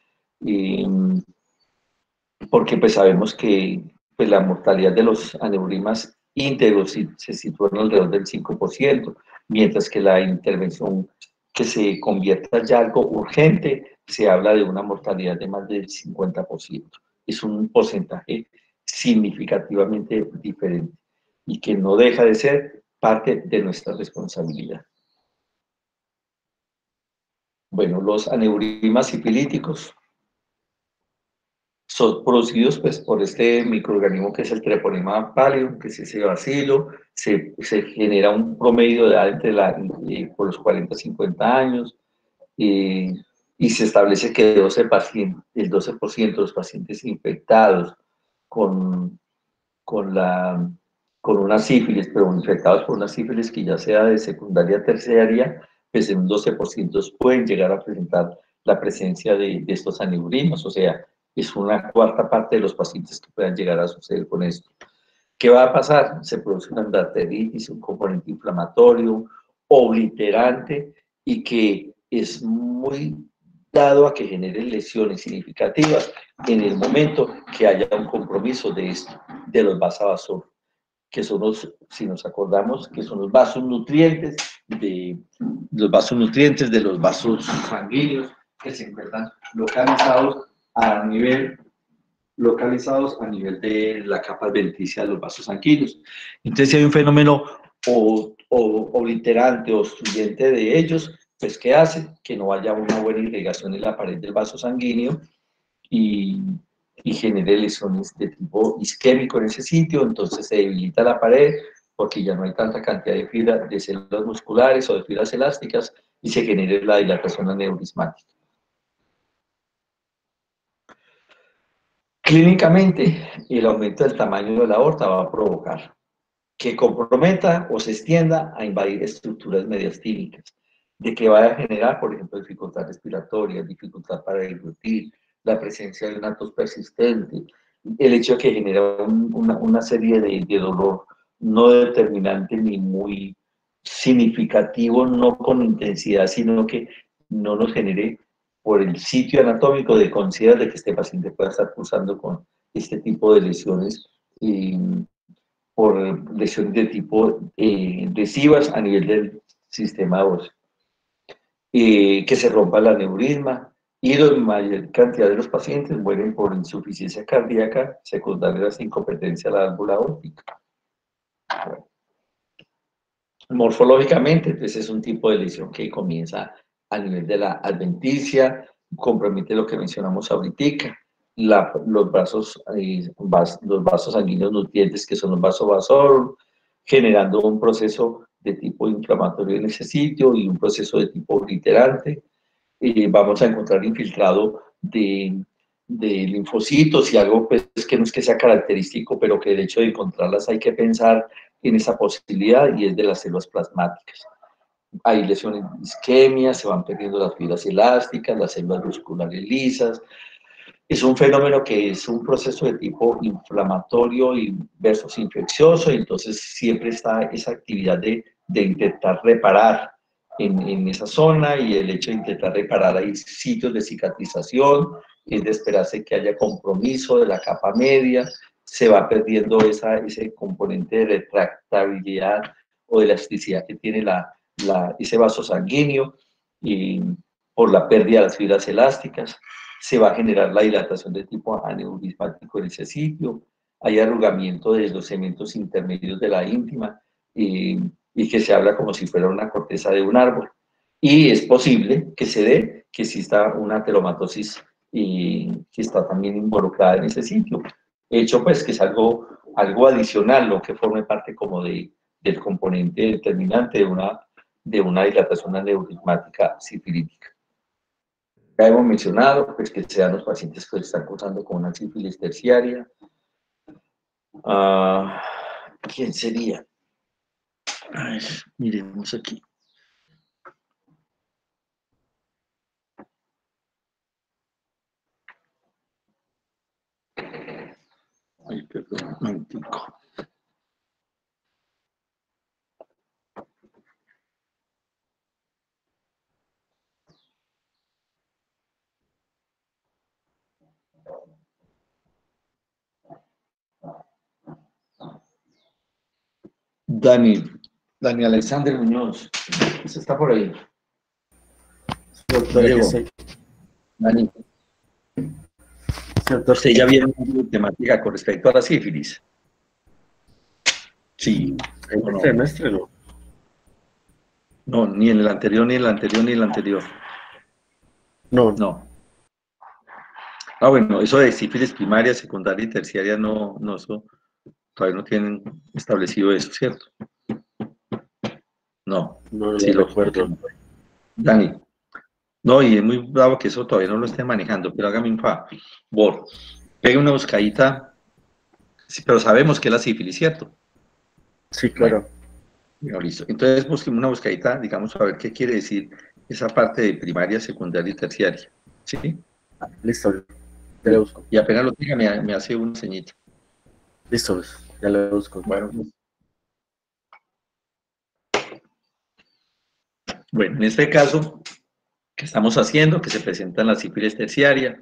porque pues sabemos que pues, la mortalidad de los aneurismas íntegros se sitúa alrededor del 5%, mientras que la intervención que se convierta ya algo urgente, se habla de una mortalidad de más del 50%. Es un porcentaje significativamente diferente y que no deja de ser parte de nuestra responsabilidad. Bueno, los aneurismas sifilíticos son producidos pues, por este microorganismo que es el Treponema pallidum, que es ese bacilo. Se genera un promedio de edad por los 40 a 50 años, y se establece que el 12% de los pacientes infectados con una sífilis, pero infectados por una sífilis que ya sea de secundaria a terciaria, pues en un 12% pueden llegar a presentar la presencia de estos aneurismas, o sea, es una cuarta parte de los pacientes que puedan llegar a suceder con esto. ¿Qué va a pasar? Se produce una endarteritis, un componente inflamatorio, obliterante, y que es muy dado a que genere lesiones significativas en el momento que haya un compromiso de los vasos, que son si nos acordamos, que son los vasos nutrientes de los vasos sanguíneos que se encuentran localizados a nivel de la capa adventicia de los vasos sanguíneos. Entonces, si hay un fenómeno obliterante o obstruyente de ellos, pues ¿qué hace? Que no haya una buena irrigación en la pared del vaso sanguíneo y genere lesiones de tipo isquémico en ese sitio. Entonces se debilita la pared porque ya no hay tanta cantidad de células musculares o de fibras elásticas y se genere la dilatación aneurismática. Clínicamente, el aumento del tamaño de la aorta va a provocar que comprometa o se extienda a invadir estructuras mediastínicas, de que vaya a generar, por ejemplo, dificultad respiratoria, dificultad para deglutir, la presencia de una tos persistente, el hecho de que genera una serie de dolor no determinante ni muy significativo, no con intensidad, sino que no nos genere por el sitio anatómico de considerar de que este paciente pueda estar cursando con este tipo de lesiones, por lesiones de tipo lesivas a nivel del sistema óseo. Que se rompa el aneurisma, y la mayor cantidad de los pacientes mueren por insuficiencia cardíaca secundaria a la incompetencia de la válvula aórtica. Morfológicamente, entonces es un tipo de lesión que comienza a nivel de la adventicia, compromete lo que mencionamos ahorita, los vasos sanguíneos nutrientes, que son los vasovasorum, generando un proceso de tipo inflamatorio en ese sitio y un proceso de tipo obliterante. Vamos a encontrar infiltrado de linfocitos y algo pues, que no es que sea característico, pero que el hecho de encontrarlas hay que pensar en esa posibilidad, y es de las células plasmáticas. Hay lesiones de isquemia, se van perdiendo las fibras elásticas, las células musculares lisas. Es un fenómeno que es un proceso de tipo inflamatorio y versus infeccioso, y entonces siempre está esa actividad de intentar reparar en esa zona, y el hecho de intentar reparar, hay sitios de cicatrización, es de esperarse que haya compromiso de la capa media, se va perdiendo ese componente de retractabilidad o de elasticidad que tiene ese vaso sanguíneo, y por la pérdida de las fibras elásticas se va a generar la dilatación de tipo aneurismático en ese sitio, hay arrugamiento de los segmentos intermedios de la íntima, y que se habla como si fuera una corteza de un árbol. Y es posible que se dé que exista una teromatosis y que está también involucrada en ese sitio. Hecho pues que es algo adicional, lo que forme parte como del componente determinante de una dilatación aneurismática sifilítica. Ya hemos mencionado pues, que sean los pacientes que están cursando con una sífilis terciaria. ¿Quién sería? A ver, miremos aquí. Ay, perdón, un momentico. Dani Alexander Muñoz, ¿ese está por ahí? Doctor, Llegó. Dani, doctor, ¿usted ya vio una temática con respecto a la sífilis? Sí. en ¿o no? este semestre no. No, ni en el anterior, ni en el anterior, ni en el anterior. No, No. Ah, bueno, eso de sífilis primaria, secundaria y terciaria, no, eso, todavía no tienen establecido eso, ¿cierto? No. no Sí, lo recuerdo. Dani. No, y es muy bravo que eso todavía no lo estén manejando, pero hágame un favor. Pegue una buscadita, sí, pero sabemos que es la sífilis, ¿cierto? Sí, claro. Bueno, listo. Entonces busquemos una buscadita, digamos, a ver qué quiere decir esa parte de primaria, secundaria y terciaria. ¿Sí? Listo, ya le busco. Y apenas lo tenga, me hace una señita. Listo, ya le busco. Bueno, en este caso, ¿qué estamos haciendo? Que se presenta en la sífilis terciaria,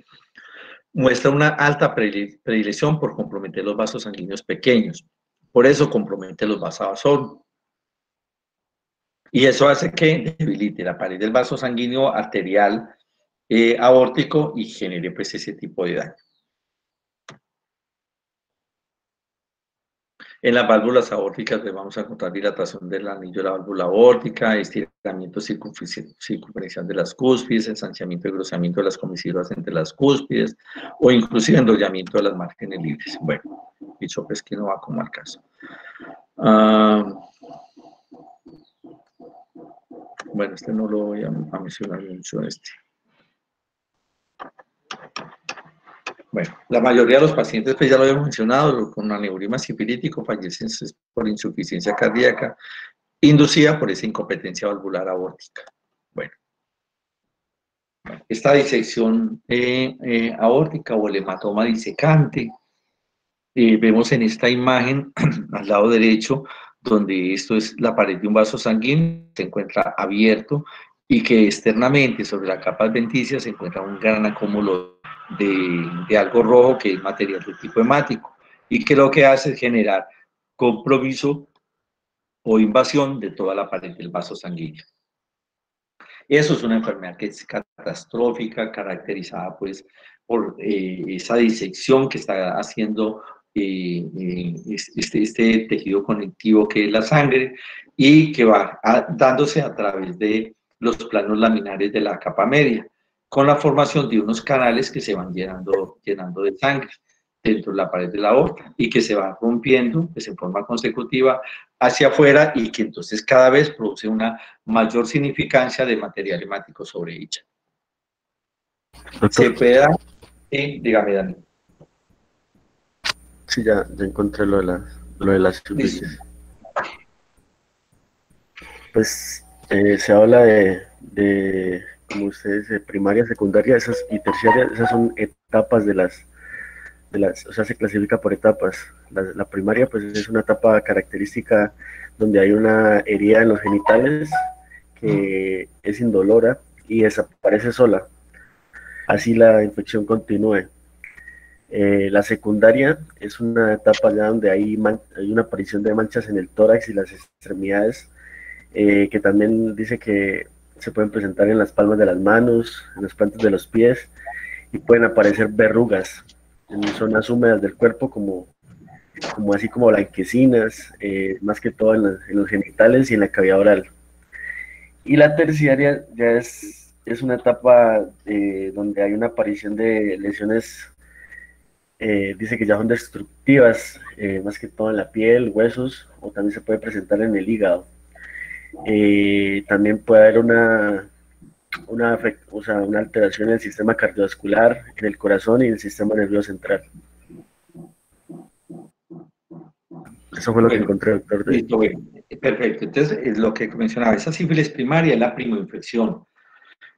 muestra una alta predilección por comprometer los vasos sanguíneos pequeños. Por eso compromete los vasos. Y eso hace que debilite la pared del vaso sanguíneo arterial aórtico y genere pues ese tipo de daño. En las válvulas aórticas pues, vamos a encontrar dilatación del anillo de la válvula aórtica, estiramiento circunferencial de las cúspides, ensanchamiento y engrosamiento de las comisurias entre las cúspides, o inclusive enrollamiento de las márgenes libres. Bueno, dicho pues que no va como al caso. Bueno, este no lo voy a mencionar mucho, Bueno, la mayoría de los pacientes, pues ya lo hemos mencionado, con aneurisma sifilítico fallecen por insuficiencia cardíaca inducida por esa incompetencia valvular aórtica. Bueno, esta disección aórtica o el hematoma disecante, vemos en esta imagen al lado derecho, donde esto es la pared de un vaso sanguíneo, se encuentra abierto y que externamente sobre la capa adventicia se encuentra un gran acúmulo de algo rojo que es material de tipo hemático y que lo que hace es generar compromiso o invasión de toda la pared del vaso sanguíneo. Eso es una enfermedad que es catastrófica, caracterizada pues por esa disección que está haciendo este tejido conectivo que es la sangre y que va dándose a través de los planos laminares de la capa media, con la formación de unos canales que se van llenando de sangre dentro de la pared de la aorta y que se va rompiendo pues, en forma consecutiva hacia afuera y que entonces cada vez produce una mayor significancia de material hemático sobre ella. Se puede dar, dígame, Dani. Sí, ya encontré lo de la sífilis. Pues se habla de, como usted dice, primaria, secundaria y terciaria. Esas son etapas de las, o sea, se clasifica por etapas. La primaria, pues, es una etapa característica donde hay una herida en los genitales que es indolora y desaparece sola. Así la infección continúe. La secundaria es una etapa ya donde hay una aparición de manchas en el tórax y las extremidades, que también dice que se pueden presentar en las palmas de las manos, en las plantas de los pies, y pueden aparecer verrugas en zonas húmedas del cuerpo como como así como blanquecinas, más que todo en los genitales y en la cavidad oral. Y la terciaria ya es una etapa donde hay una aparición de lesiones, dice que ya son destructivas, más que todo en la piel, huesos, o también se puede presentar en el hígado. También puede haber una alteración en el sistema cardiovascular, en el corazón y en el sistema nervioso central. Eso fue lo que encontré, doctor. Listo, bueno, perfecto. Entonces, es lo que mencionaba, esa sífilis primaria es la primoinfección,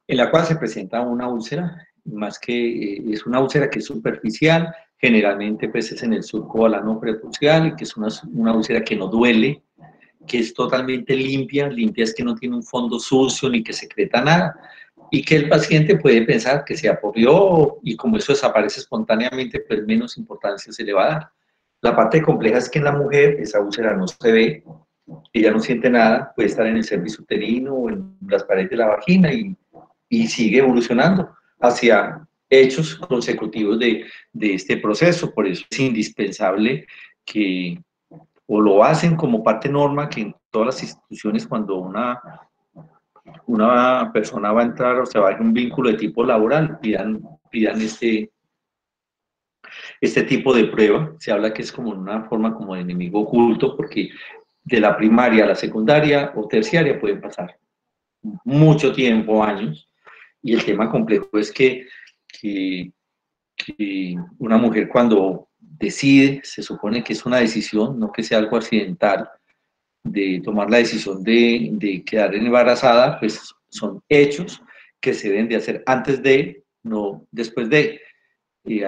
en la cual se presenta una úlcera, más que es una úlcera que es superficial, generalmente pues es en el surco alano prepucial, y que es una úlcera que no duele, que es totalmente limpia es que no tiene un fondo sucio ni que secreta nada, y que el paciente puede pensar que se aporrió, y como eso desaparece espontáneamente, pues menos importancia se le va a dar. La parte compleja es que en la mujer esa úlcera no se ve, ella no siente nada, puede estar en el cervix uterino o en las paredes de la vagina y sigue evolucionando hacia hechos consecutivos de este proceso. Por eso es indispensable que, o lo hacen como parte norma, que en todas las instituciones cuando una persona va a entrar o se va a un vínculo de tipo laboral, pidan este tipo de prueba. Se habla que es como una forma como de enemigo oculto, porque de la primaria a la secundaria o terciaria pueden pasar mucho tiempo, años, y el tema complejo es que una mujer cuando decide, se supone que es una decisión, no que sea algo accidental, de tomar la decisión de quedar embarazada, pues son hechos que se deben de hacer antes de, no después de.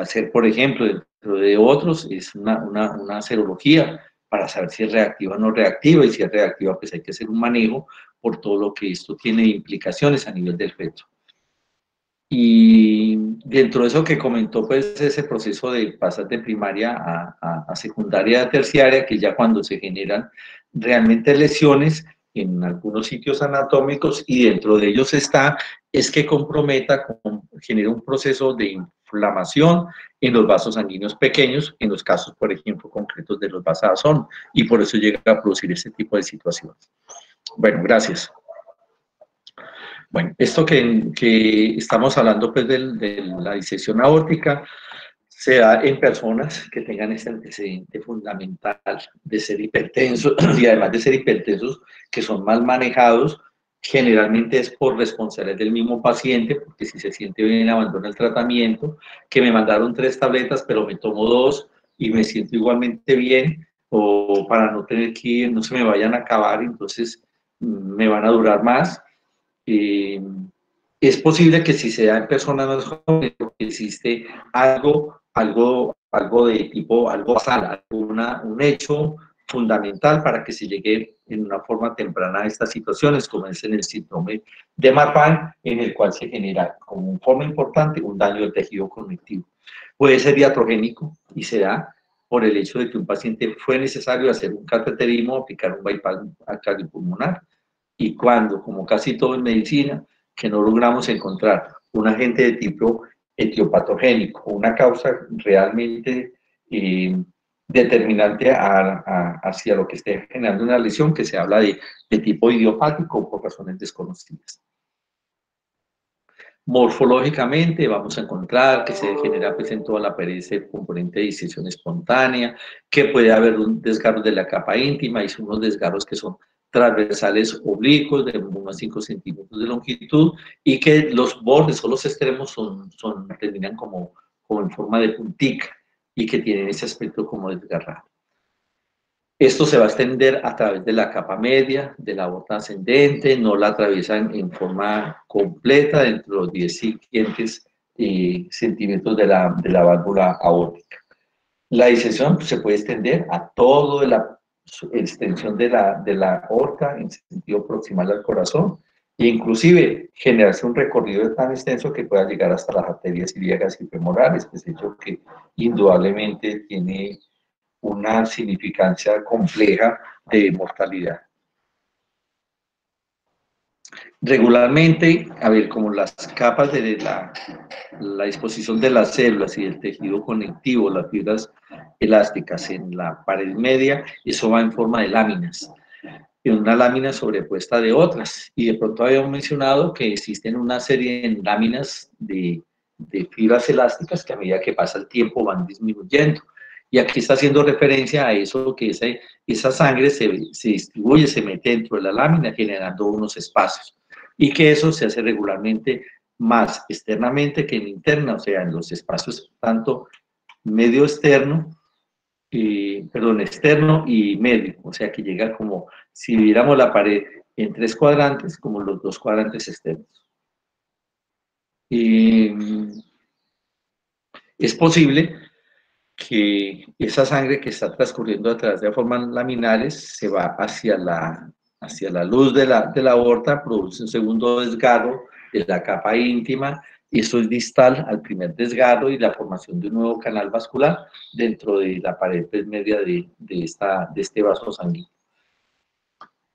Hacer, por ejemplo, dentro de otros, es una serología para saber si es reactiva o no reactiva, y si es reactiva, pues hay que hacer un manejo por todo lo que esto tiene implicaciones a nivel del feto. Y dentro de eso que comentó, pues ese proceso de pasar de primaria a secundaria a terciaria, que ya cuando se generan realmente lesiones en algunos sitios anatómicos, y dentro de ellos es que comprometa, genera un proceso de inflamación en los vasos sanguíneos pequeños, en los casos, por ejemplo, concretos de los vasados, y por eso llega a producir este tipo de situaciones. Bueno, gracias. Bueno, esto que estamos hablando pues de la disección aórtica se da en personas que tengan este antecedente fundamental de ser hipertensos, y además de ser hipertensos que son mal manejados, generalmente es por responsabilidad del mismo paciente, porque si se siente bien abandona el tratamiento, que me mandaron 3 tabletas pero me tomo 2 y me siento igualmente bien, o para no tener que ir, no se me vayan a acabar, entonces me van a durar más. Es posible que si se da en personas más jóvenes, existe algo de tipo, algo basal, un hecho fundamental para que se llegue en una forma temprana a estas situaciones, como es en el síndrome de Marfan, en el cual se genera como forma importante un daño del tejido conectivo. Puede ser iatrogénico y se da por el hecho de que un paciente fue necesario hacer un cateterismo o aplicar un bypass cardiopulmonar. Y cuando, como casi todo en medicina, que no logramos encontrar un agente de tipo etiopatogénico, una causa realmente determinante hacia lo que esté generando una lesión, que se habla de tipo idiopático por razones desconocidas. Morfológicamente vamos a encontrar que se genera pues, en toda la pared ese componente de disección espontánea, que puede haber un desgarro de la capa íntima, y son unos desgarros que son transversales oblicuos de unos 5 centímetros de longitud, y que los bordes o los extremos terminan como en forma de puntica, y que tienen ese aspecto como desgarrado. Esto se va a extender a través de la capa media, de la aorta ascendente, no la atraviesan en forma completa dentro de los 10 siguientes centímetros de la válvula aórtica. La disección se puede extender a toda la extensión de la aorta en sentido proximal al corazón, e inclusive generarse un recorrido tan extenso que pueda llegar hasta las arterias ilíacas y femorales, que es hecho que indudablemente tiene una significancia compleja de mortalidad. Regularmente, a ver, como las capas de la disposición de las células y del tejido conectivo, las fibras elásticas en la pared media, eso va en forma de láminas, en una lámina sobrepuesta de otras. Y de pronto habíamos mencionado que existen una serie de láminas de fibras elásticas que a medida que pasa el tiempo van disminuyendo. Y aquí está haciendo referencia a eso, que esa sangre se distribuye, se mete dentro de la lámina generando unos espacios. Y que eso se hace regularmente más externamente que en interna, o sea, en los espacios tanto medio externo, externo y medio, o sea que llega como si viéramos la pared en 3 cuadrantes, como los 2 cuadrantes externos. Es posible que esa sangre que está transcurriendo a través de formas laminares se va hacia la luz de la aorta, produce un segundo desgarro de la capa íntima, y eso es distal al primer desgarro y la formación de un nuevo canal vascular dentro de la pared media de este vaso sanguíneo.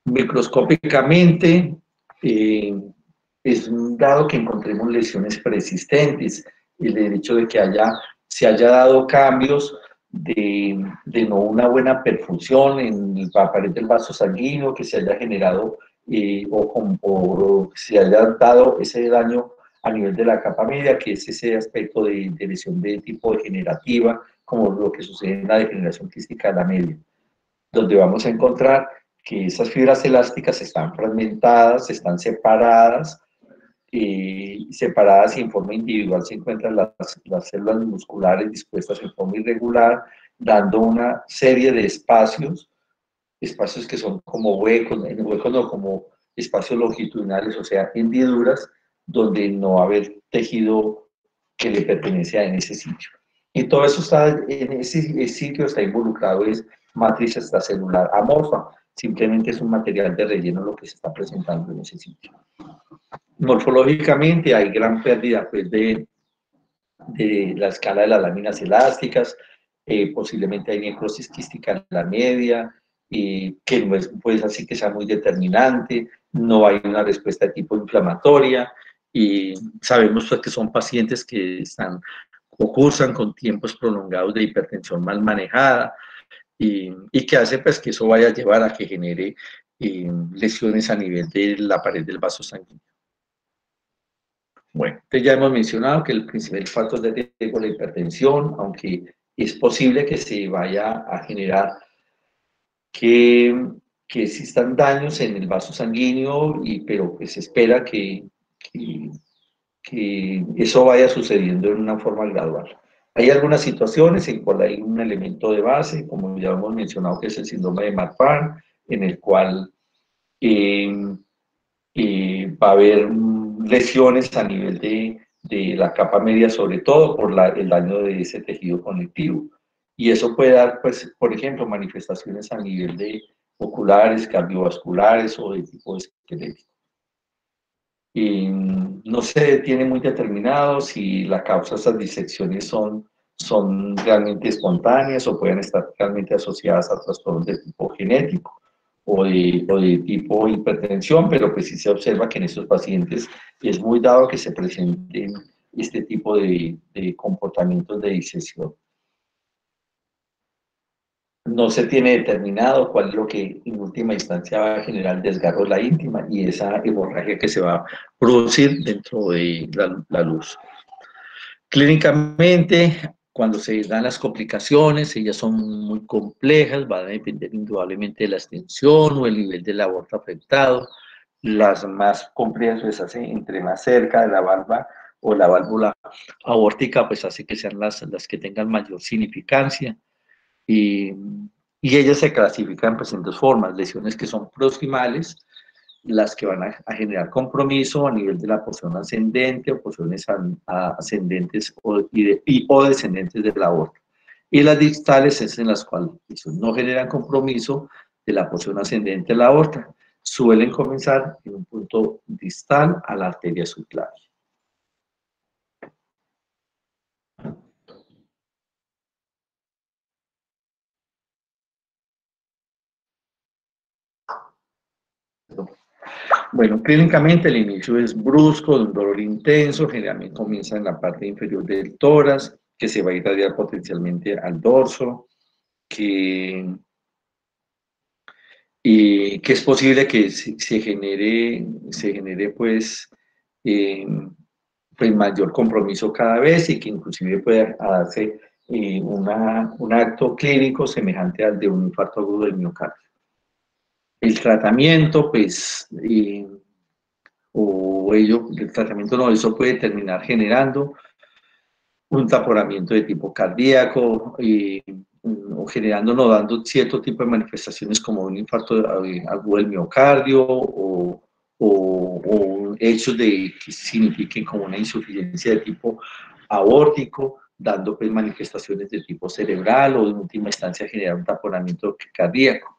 Microscópicamente, es dado que encontremos lesiones persistentes, el hecho de que se haya dado cambios de no una buena perfusión en la pared del vaso sanguíneo, que se haya generado o se haya dado ese daño a nivel de la capa media, que es ese aspecto de lesión de tipo degenerativa, como lo que sucede en la degeneración quística de la media, donde vamos a encontrar que esas fibras elásticas están fragmentadas, están separadas, y en forma individual se encuentran las células musculares dispuestas en forma irregular, dando una serie de espacios que son como huecos no, como espacios longitudinales, o sea, hendiduras, donde no va a haber tejido que le pertenece a en ese sitio. Y todo eso está en ese sitio, está involucrado, es matriz extracelular amorfa, simplemente es un material de relleno lo que se está presentando en ese sitio. Morfológicamente hay gran pérdida pues, de la escala de las láminas elásticas, posiblemente hay necrosis quística en la media, que no es pues, así que sea muy determinante, no hay una respuesta de tipo inflamatoria, y sabemos pues, que son pacientes que cursan con tiempos prolongados de hipertensión mal manejada, y que hace pues, que eso vaya a llevar a que genere lesiones a nivel de la pared del vaso sanguíneo. Bueno, entonces ya hemos mencionado que el principal factor de riesgo es la hipertensión, aunque es posible que se vaya a generar que existan daños en el vaso sanguíneo, pero pues se espera que eso vaya sucediendo en una forma gradual. Hay algunas situaciones en las cuales hay un elemento de base, como ya hemos mencionado, que es el síndrome de Marfan, en el cual va a haber lesiones a nivel de la capa media, sobre todo por el daño de ese tejido conectivo. Y eso puede dar, pues, por ejemplo, manifestaciones a nivel de oculares, cardiovasculares o de tipo esquelético. No se tiene muy determinado si la causa de estas disecciones son realmente espontáneas o pueden estar realmente asociadas a trastornos de tipo genético o de tipo hipertensión, pero pues sí se observa que en estos pacientes es muy dado que se presenten este tipo de comportamientos de disección. No se tiene determinado cuál es lo que en última instancia va a generar el desgarro de la íntima y esa hemorragia que se va a producir dentro de la luz. Clínicamente, cuando se dan las complicaciones, ellas son muy complejas, van a depender indudablemente de la extensión o el nivel del aborto afectado. Las más complejas pues hacen entre más cerca de la valva o la válvula aórtica, pues hace que sean las que tengan mayor significancia. Y ellas se clasifican pues, en dos formas: lesiones que son proximales, las que van a generar compromiso a nivel de la porción ascendente o porciones ascendentes o descendentes de la aorta. Y las distales es en las cuales no generan compromiso de la porción ascendente de la aorta. Suelen comenzar en un punto distal a la arteria subclavia. Bueno, clínicamente el inicio es brusco, de un dolor intenso, generalmente comienza en la parte inferior del tórax, que se va a irradiar potencialmente al dorso, y que es posible que se genere pues, pues mayor compromiso cada vez y que inclusive pueda darse un acto clínico semejante al de un infarto agudo del miocardio. El tratamiento, pues, el tratamiento no, eso puede terminar generando un taponamiento de tipo cardíaco, o generando, no dando cierto tipo de manifestaciones como un infarto agudo del miocardio o hechos que signifiquen como una insuficiencia de tipo aórtico, dando pues manifestaciones de tipo cerebral o en última instancia generar un taponamiento cardíaco.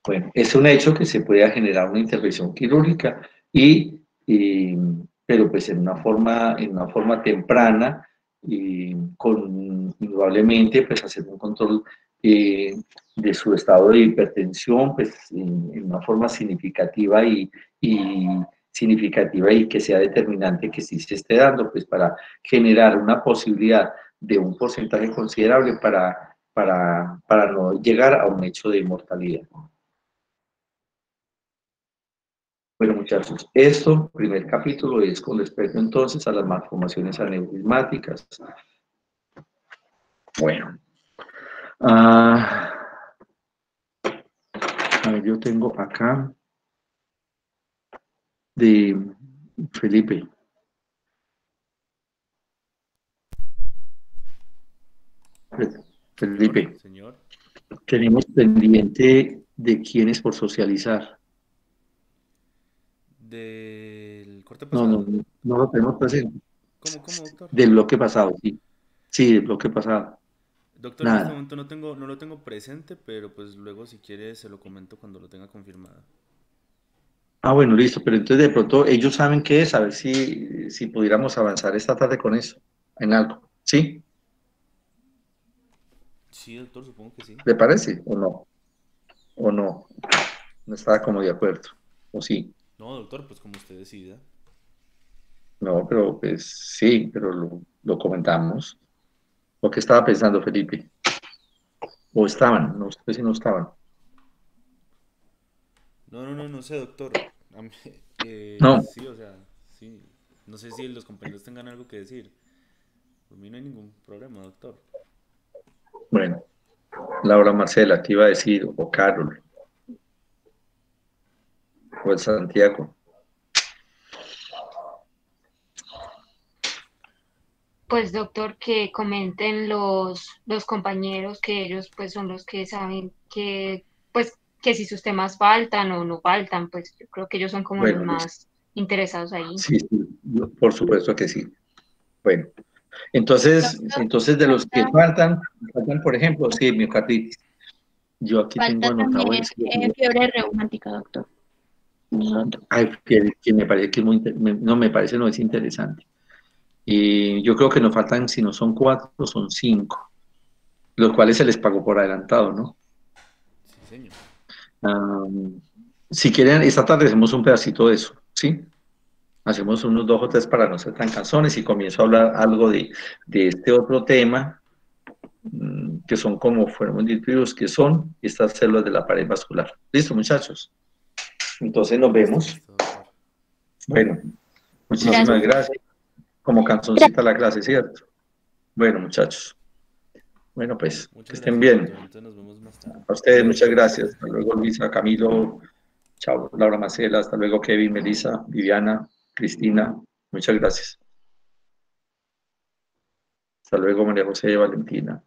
Bueno, es un hecho que se pueda generar una intervención quirúrgica pero pues en una forma temprana y indudablemente pues hacer un control de su estado de hipertensión pues en una forma significativa y que sea determinante que sí se esté dando pues para generar una posibilidad de un porcentaje considerable para no llegar a un hecho de mortalidad. Bueno, muchachos, primer capítulo, es con respecto entonces a las malformaciones aneurismáticas. Bueno, a ver, yo tengo acá de Felipe. Felipe, Señor. tenemos pendiente de quiénes por socializar. Del corte No, pasado. no lo tenemos presente. ¿Cómo, doctor? Del bloque pasado, sí. Sí, del bloque pasado. Doctor, en este Nada. momento no lo tengo presente, pero pues luego si quiere se lo comento cuando lo tenga confirmado. Ah, bueno, listo, pero entonces de pronto ellos saben qué es, a ver si pudiéramos avanzar esta tarde con eso, en algo, ¿sí? Sí, doctor, supongo que sí. ¿Le parece o no? ¿O no? No estaba como de acuerdo, ¿o sí? No, doctor, pues como usted decida. No, pero pues sí, pero lo comentamos. ¿Lo que estaba pensando, Felipe? ¿O estaban? No sé si no estaban. No sé, doctor. No. Sí, o sea, sí. No sé si los compañeros tengan algo que decir. Por mí no hay ningún problema, doctor. Bueno, Laura Marcela, ¿qué iba a decir? O Carol. O el Santiago. Pues doctor, que comenten los compañeros que ellos pues son los que saben que pues que si sus temas faltan o no faltan, pues yo creo que ellos son como los Bueno, más interesados ahí. sí, por supuesto que sí. Bueno, entonces de los que faltan, por ejemplo, sí, miocarditis. Yo aquí tengo Falta anotado también fiebre reumática, doctor. Ay, que me parece que es no me parece, no es interesante. Y yo creo que nos faltan, si no son 4, son 5, los cuales se les pagó por adelantado, ¿no? Sí, señor. Si quieren, esta tarde hacemos un pedacito de eso, ¿sí? Hacemos unos 2 o 3 para no ser tan cansones y comienzo a hablar algo de este otro tema, que son como fueron distribuidos, que son estas células de la pared vascular. ¿Listo, muchachos? Entonces nos vemos. Listo, doctor. Bueno, muchísimas gracias. Como canzoncita la clase, ¿cierto? Bueno, muchachos. Bueno, pues, Muchas que estén gracias, bien. doctor. Entonces nos vemos más tarde. A ustedes, muchas gracias. Hasta luego, Luisa, Camilo, chao, Laura Macela, hasta luego, Kevin, Melissa, Viviana, Cristina, muchas gracias. Hasta luego, María José, Valentina.